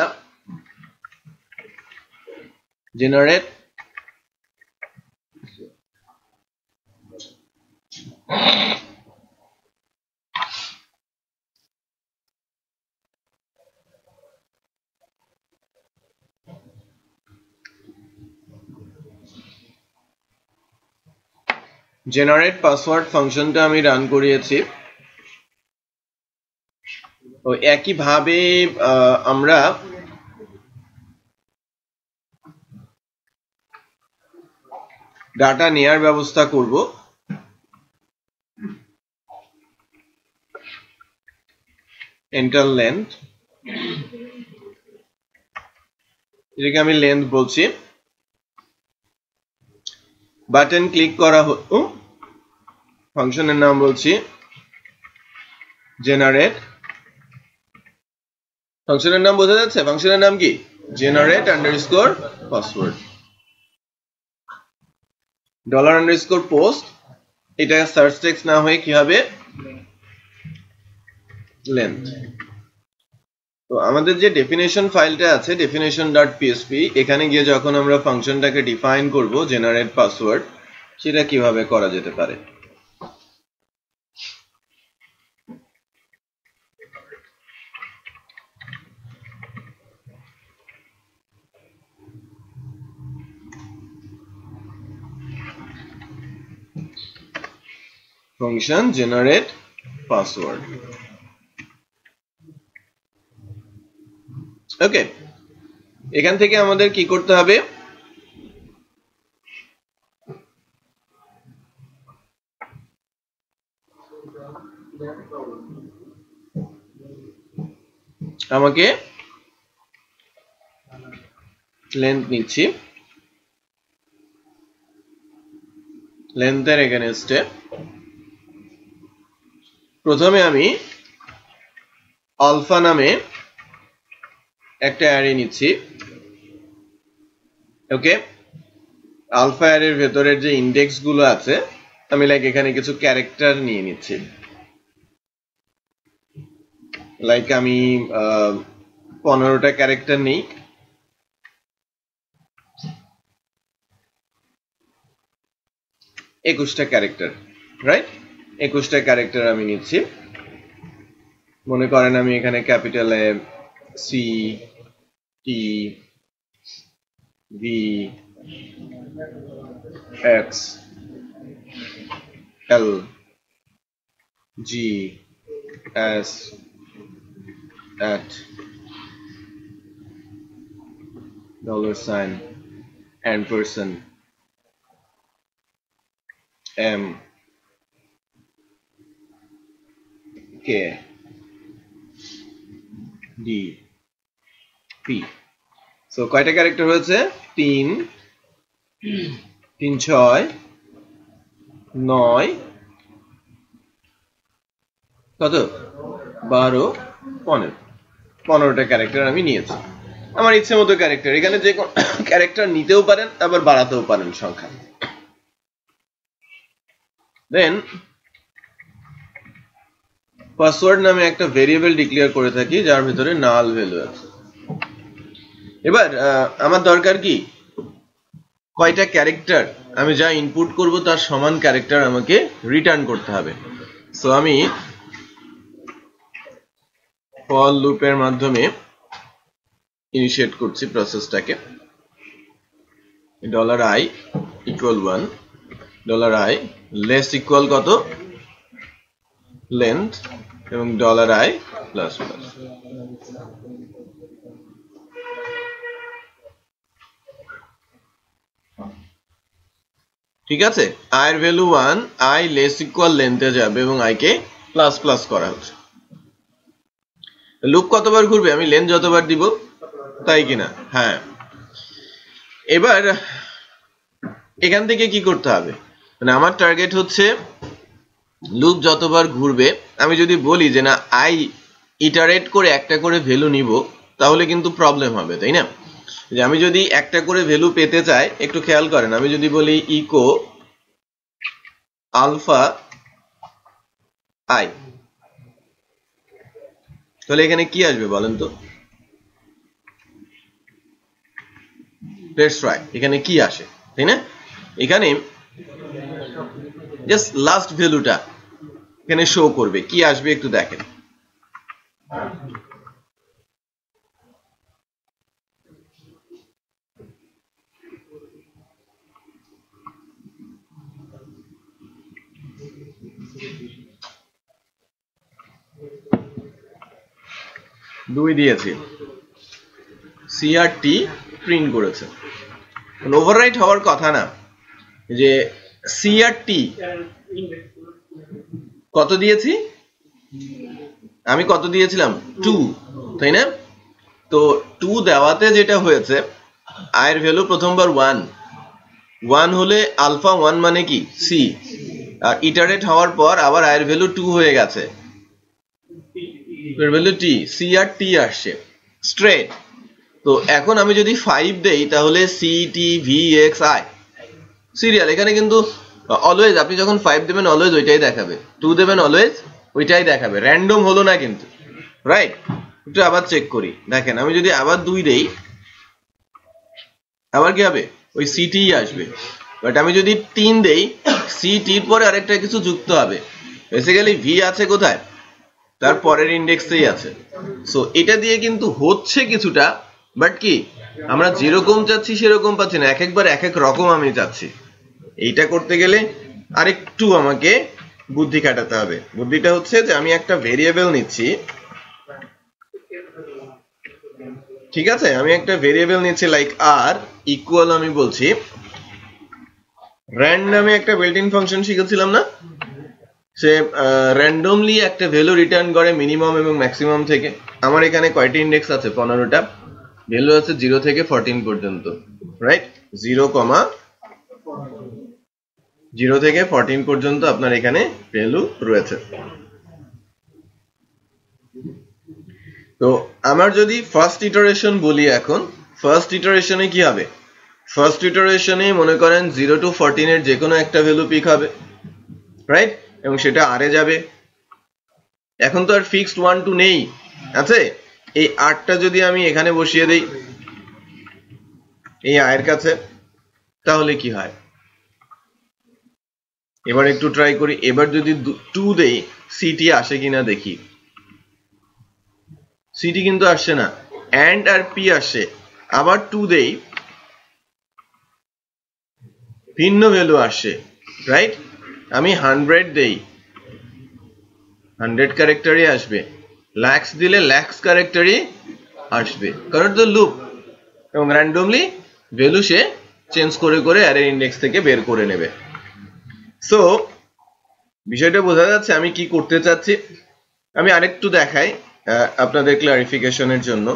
জেনারেট জেনারেট পাসওয়ার্ড ফাংশনটা আমি রান করিয়েছি। তো একইভাবে আমরা ডাটা নেয়ার ব্যবস্থা করব। এন্টার লেন্থ, এটাকে আমি লেন্থ বলছি। বাটন ক্লিক করা হলো, ফাংশনের নাম বলছি জেনারেট। ফাংশনের নাম বোঝা যাচ্ছে? ফাংশনের নাম কি? জেনারেট আন্ডারস্কোর পাসওয়ার্ড, $_ এটা সার্চ টেক্সট না হয়ে কি হবে? লেন্থ। তো আমাদের যে ডেফিনেশন ফাইলটা আছে definition.php, এখানে গিয়ে যখন আমরা ফাংশনটাকে ডিফাইন করব জেনারেট পাসওয়ার্ড, সেটা কিভাবে করা যেতে পারে। Function generate password. ওকে, এখান থেকে আমাদের কি করতে হবে? আমাকে লেন্থ নিচ্ছি, লেন্থের এগেনস্টে প্রথমে আমি আলফা নামে একটা অ্যারে নিচ্ছি। ওকে, আলফা অ্যারের ভেতরের যে ইন্ডেক্স গুলো আছে, আমি লাইক এখানে কিছু ক্যারেক্টার নিয়ে নিচ্ছি। লাইক আমি 15টা ক্যারেক্টার নেই, একুশটা ক্যারেক্টার, রাইট? 21টা ক্যারেক্টার আমি নিচ্ছি। মনে করেন আমি এখানে ক্যাপিটালে C T V X L G S at $, ampersand M K D P। So কয়টা ক্যারেক্টার হয়েছে? 3 3 6 9 কত 12 15 15টা ক্যারেক্টার আমি নিয়েছি। আমার ইচ্ছে মতো ক্যারেক্টার, এখানে যে কোনো ক্যারেক্টার নিতেও পারেন আবার বাড়াতেও পারেন সংখ্যা। দেন পাসওয়ার্ড নামে একটা ভেরিয়েবল ডিক্লেয়ার করে থাকি যার ভিতরে নাল ভ্যালু আছে। এবার আমার দরকার কি কয়টা ক্যারেক্টার আমি যা ইনপুট করব তার সমান ক্যারেক্টার আমাকে রিটার্ন করতে হবে। সো আমি ফর লুপের মাধ্যমে ইনিশিয়েট করছি প্রসেসটাকে। $i = 1, $i লেস ইকুয়াল কত লেন্থ এবং $i প্লাস প্লাস। ঠিক আছে, i এর ভ্যালু 1, i লেস ইকুয়াল লেন্থে যাবে এবং i কে প্লাস প্লাস করা হচ্ছে। লুপ কতবার ঘুরবে? আমি লেন্থ যতবার দিব, তাই কিনা? হ্যাঁ। এবার এখান থেকে কি করতে হবে, মানে আমার টার্গেট হচ্ছে লুপ যতবার ঘুরবে, আমি যদি বলি যে না i ইটারেট করে একটা করে ভ্যালু নিব তাহলে কিন্তু প্রবলেম হবে, তাই না? যে আমি যদি একটা করে ভ্যালু পেতে চাই, একটু খেয়াল করেন, আমি যদি বলি ইকো আলফা i, তাহলে এখানে কি আসবে বলেন তো? লেটস ট্রাই, এখানে কি আসে, তাই না? এখানে জাস্ট লাস্ট ভ্যালুটা এখানে শো করবে, কি আসবে একটু দেখেন। দুই দিয়েছি, CRT প্রিন্ট করেছে। ওভাররাইট হওয়ার কথা না, যে CRT কত দিয়েছি, আমি কত দিয়েছিলাম 2, তাই না? তো 2 দেওয়াতে যেটা হয়েছে, i এর ভ্যালু প্রথমবার 1 হলে আলফা 1 মানে কি c, আর ইটারেট হওয়ার পর আবার i এর ভ্যালু 2 হয়ে গেছে, এর ভ্যালু t, c আর t আসছে স্ট্রেট। তো এখন আমি যদি 5 দেই তাহলে c t v x i serial, এখানে কিন্তু অলওয়েজ আপনি যখন 5 দেবেন অলওয়েজ ওইটাই দেখাবে, 2 দেবেন অলওয়েজ ওইটাই দেখাবে, র্যান্ডম হলো না কিন্তু, রাইট? একটু আবার চেক করি, দেখেন আমি যদি আবার 2 দেই আবার কি হবে, ওই CT আসবে। বাট আমি যদি 3 দেই, CT এর পরে আরেকটা কিছু যুক্ত হবে, বেসিক্যালি V আছে কোথায়, তার পরের ইন্ডেক্সেই আছে। সো এটা দিয়ে কিন্তু হচ্ছে কিছুটা, বাট কি আমরা যেরকম চাচ্ছি সেরকম পাচ্ছি না, এক একবার এক এক রকম আমি চাচ্ছি। এইটা করতে গেলে আরেকটু আমাকে বুদ্ধি খাটাতে হবে। বুদ্ধিটা হচ্ছে যে আমি একটা ভেরিয়েবল নিচ্ছি, ঠিক আছে? আমি একটা ভেরিয়েবল নিচ্ছি লাইক আর ইকুয়াল, আমি বলছি র্যান্ডমে একটা বিল্ট ইন ফাংশন শিখেছিলাম না, সে র্যান্ডমলি একটা ভ্যালু রিটার্ন করে মিনিমাম এবং ম্যাক্সিমাম থেকে। আমার এখানে কয়টি ইন্ডেক্স আছে? 15টা, ভ্যালু আছে 0 থেকে 14 পর্যন্ত, রাইট? 0 থেকে 14 পর্যন্ত আপনার এখানে ভ্যালু রয়েছে। তো আমার যদি ফার্স্ট ইটারেশন বলি, এখন ফার্স্ট ইটারেশনে কি হবে? ফার্স্ট ইটারেশনে মনে করেন 0 to 14 এর যে কোনো একটা ভ্যালু পিক হবে, রাইট? এবং সেটা আরে যাবে। এখন তো আর ফিক্সড 1 2 নেই, আছে এই 8টা যদি আমি এখানে বসিয়ে দেই এই আয়ের কাছে তাহলে কি হয় এবার একটু ট্রাই করি এবার যদি 2 দেই সিটি আসে কিনা দেখি সিটি কিন্তু আসছে না এন্ড আর পি আসে আবার 2 দেই ভিন্ন ভ্যালু আসে রাইট আমি 100 দেই 100 ক্যারেক্টারই আসবে lakhs দিলে lakhs ক্যারেক্টারই আসবে কারণ তো লুপ এবং র্যান্ডমলি ভ্যালু সে চেঞ্জ করে করে অ্যারে ইনডেক্স থেকে বের করে নেবে সো বিষয়টা বোঝা যাচ্ছে আমি কি করতে চাচ্ছি আমি আরেকটু দেখাই আপনাদের ক্লারিফিকেশনের জন্য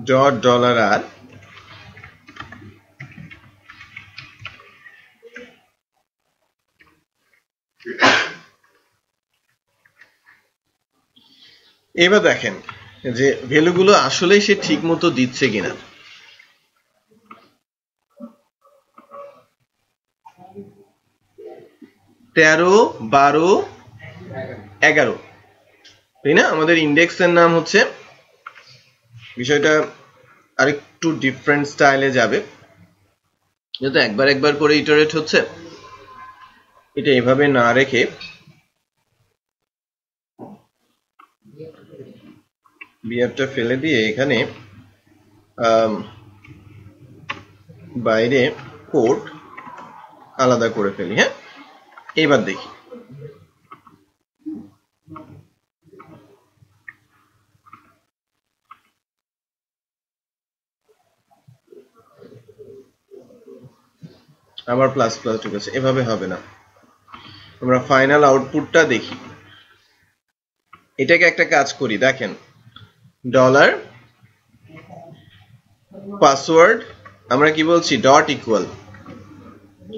$r এবার দেখেন যে ভ্যালুগুলো আসলেই সে ঠিকমতো দিচ্ছে কিনা তেরো 12 11 তাই না আমাদের ইনডেক্সের নাম হচ্ছে বিষয়টা আরেকটু ডিফারেন্ট স্টাইলে যাবে যেহেতু একবার একবার করে ইটারেট হচ্ছে এটা এভাবে না রেখে বিআরটা ফেলে দিয়ে এখানে বাইরে কোড আলাদা করে ফেলি হ্যাঁ এবার দেখি আবার প্লাস প্লাস ঢুকেছে এভাবে হবে না আমরা ফাইনাল আউটপুটটা দেখি এটাকে একটা কাজ করি দেখেন ডলার পাসওয়ার্ড আমরা কি বলছি ডট ইকুয়াল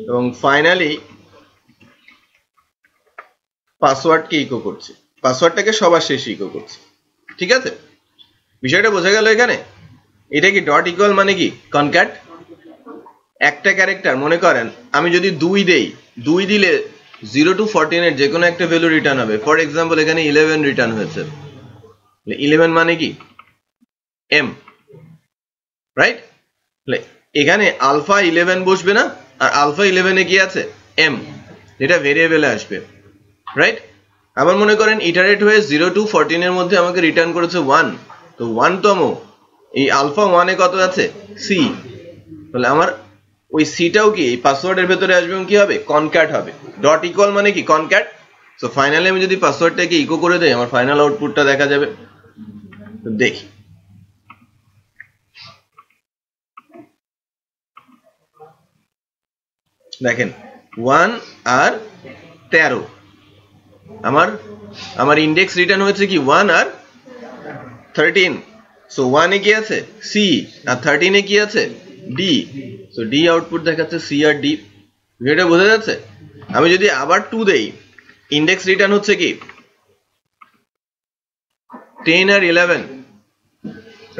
এবং ফাইনালি পাসওয়ার্ডকে ইকো করছি পাসওয়ার্ডটাকে সবার শেষে ইকো করছি ঠিক আছে বিষয়টা বোঝা গেল এখানে এটা কি ডট ইকুয়াল মানে কি কনক্যাট একটা ক্যারেক্টার মনে করেন আমি যদি 2 দেই 2 দিলে 0 to 14 এর যে কোনো একটা ভ্যালু রিটার্ন হবে ফর एग्जांपल এখানে 11 রিটার্ন হয়েছে 11 মানে কি m রাইট এখানে আলফা 11 বসবে না আর আলফা 11 এ কি আছে m যেটা ভেরিয়েবলে আসবে রাইট আবার মনে করেন ইটারেট হয়ে 0 to 14 এর মধ্যে আমাকে রিটার্ন করেছে 1 তো 1 তম এই আলফা 1 এ কত আছে c তাহলে আমার ওই সিটাও কি এই পাসওয়ার্ডের ভিতরে আসবে এবং কি হবে কনক্যাট হবে ডট ইকুয়াল মানে কি কনক্যাট সো ফাইনালি আমি যদি পাসওয়ার্ডটাকে ইকো করে দেই আমার ফাইনাল আউটপুটটা দেখা যাবে তো দেখি দেখেন 1 আর 13 আমার ইনডেক্স রিটার্ন হয়েছে কি 1 আর 13 সো 1 এ কি আছে c আর 13 এ কি আছে d সো d আউটপুট দেখাচ্ছে c আর d এটা বোঝা যাচ্ছে আমি যদি আবার 2 দেই ইনডেক্স রিটার্ন হচ্ছে কি 10 আর 11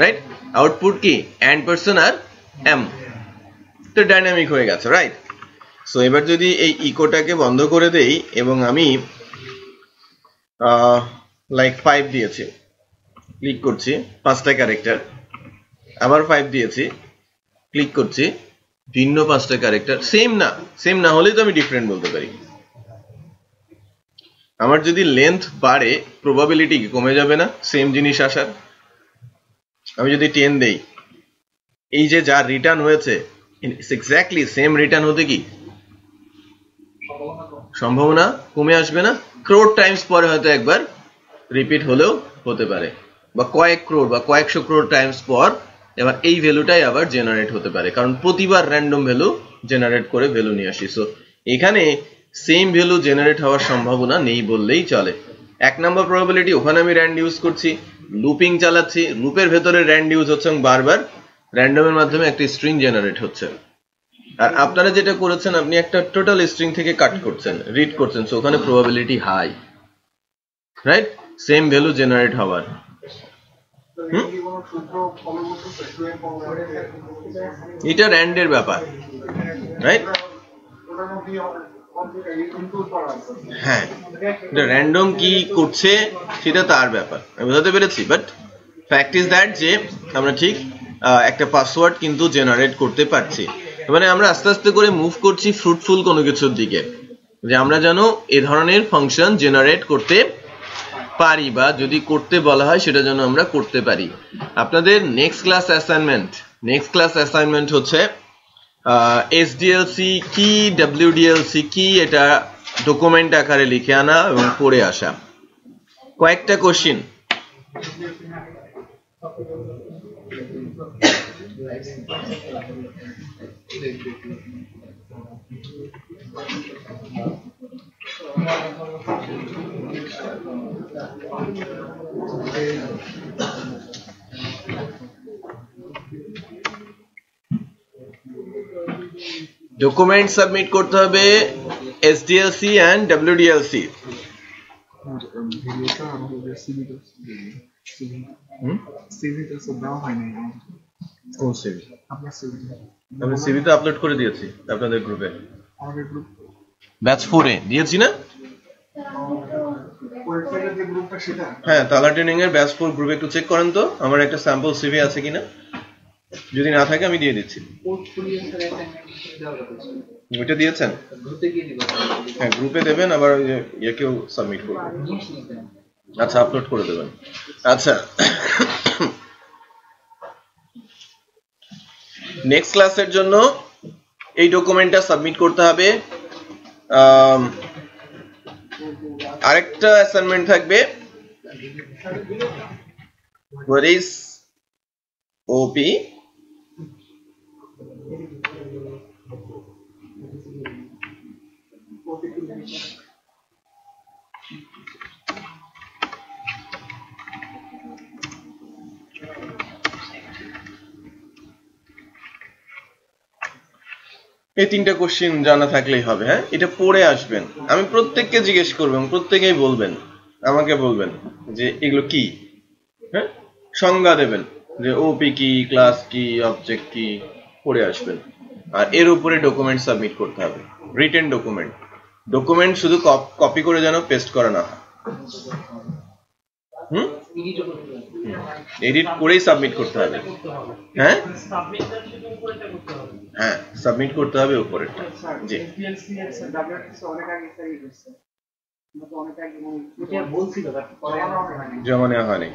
রাইট আউটপুট কি and person আর m তো ডাইনামিক হয়ে গেছে রাইট সো এবার যদি এই ইকোটাকে বন্ধ করে দেই এবং আমি লাইক 5 দিয়েছি ক্লিক করছি 5টা ক্যারেক্টার আবার 5 দিয়েছি ক্লিক করছি ভিন্ন 5টা ক্যারেক্টার সেম না হলেই তো আমি ডিফারেন্ট বলতে পারি আমার যদি লেন্থ বাড়ে প্রবাবিলিটি কি কমে যাবে না সেম জিনিস আসার আমি যদি 10 দেই এই যে যা রিটার্ন হয়েছে এক্স্যাক্টলি সেম রিটার্ন হতে কি সম্ভাবনা কমে আসবে না ক্রোড টাইমস পরে হয়তো একবার রিপিট হলেও হতে পারে বা কয়েক ক্রোড বা কয়েকশো ক্রোড টাইমস পর এবার এই ভ্যালুটাই আবার জেনারেট হতে পারে কারণ প্রতিবার র্যান্ডম ভ্যালু জেনারেট করে ভ্যালু নিয়ে আসি সো এখানে সেম ভ্যালু জেনারেট হওয়ার সম্ভাবনা নেই বললেই চলে এক নম্বর প্রবাবিলিটি ওখানে আমি র্যান্ড ইউজ করছি লুপিং চালাচ্ছি লুপের ভেতরে র্যান্ড ইউজ হচ্ছে এবং বারবার র্যান্ডমের মাধ্যমে একটা স্ট্রিং জেনারেট হচ্ছে আর আপনারা যেটা করেছেন আপনি একটা টোটাল স্ট্রিং থেকে কাট করছেন রিড করছেন সো ওখানে probability high right same value generate হওয়ার এটা র্যান্ডের ব্যাপার, রাইট? হ্যাঁ, এটা র্যান্ডম কি করছে সেটা তার ব্যাপার, আমি বোঝাতে পেরেছি। বাট ফ্যাক্ট ইজ দ্যাট যে আমরা ঠিক একটা পাসওয়ার্ড কিন্তু জেনারেট করতে পারছি। মানে আমরা আস্তে আস্তে করে মুভ করছি ফ্রুটফুল কোনো কিছুর দিকে, যে আমরা যেন এ ধরনের ফাংশন জেনারেট করতে পারি, বা যদি করতে বলা হয় সেটা যেন আমরা করতে পারি। আপনাদের নেক্সট ক্লাস অ্যাসাইনমেন্ট হচ্ছে এসডিএলসি কি, ডব্লিউডিএলসি কি, এটা ডকুমেন্ট আকারে লিখে আনা এবং পড়ে আসা। কয়েকটা কোশ্চিন, ডকুমেন্ট সাবমিট করতে হবে এসডিএলসি এন্ড ডব্লিউডিএলসি। আমি সিভি তো আপলোড করে দিয়েছি আপনাদের গ্রুপে, ব্যাচ 4 এ দিয়েছি না? হ্যাঁ, তালা ট্রেনিং এর ব্যাচ 4 গ্রুপে একটু চেক করেন তো আমার একটা স্যাম্পল সিভি আছে কিনা, যদি না থাকে আমি দিয়ে দিচ্ছি। ওইটা দিয়েছেন? হ্যাঁ, গ্রুপে দেবেন, আবার কেউ সাবমিট করবেন। আচ্ছা, আপলোড করে দেবেন। আচ্ছা, নেক্সট ক্লাসের জন্য এই ডকুমেন্টটা সাবমিট করতে হবে। আরেকটা অ্যাসাইনমেন্ট থাকবে, what is OP? এই তিনটা কোশ্চেন জানা থাকলেই হবে। হ্যাঁ, এটা পড়ে আসবেন, আমি প্রত্যেককে জিজ্ঞেস করবেন, প্রত্যেকেই বলবেন, আমাকে বলবেন যে এগুলো কি। হ্যাঁ, সংজ্ঞা দেবেন যে ওপি কি, ক্লাস কি, অবজেক্ট কি, পড়ে আসবেন। আর এর উপরে ডকুমেন্ট সাবমিট করতে হবে, রিটেন ডকুমেন্ট শুধু কপি করে যেন পেস্ট করা না হয়। এডিট করেই সাবমিট করতে হবে। হ্যাঁ হ্যাঁ, সাবমিট করতে হবে উপরেরটা। জি, জমা নেওয়া হয়নি।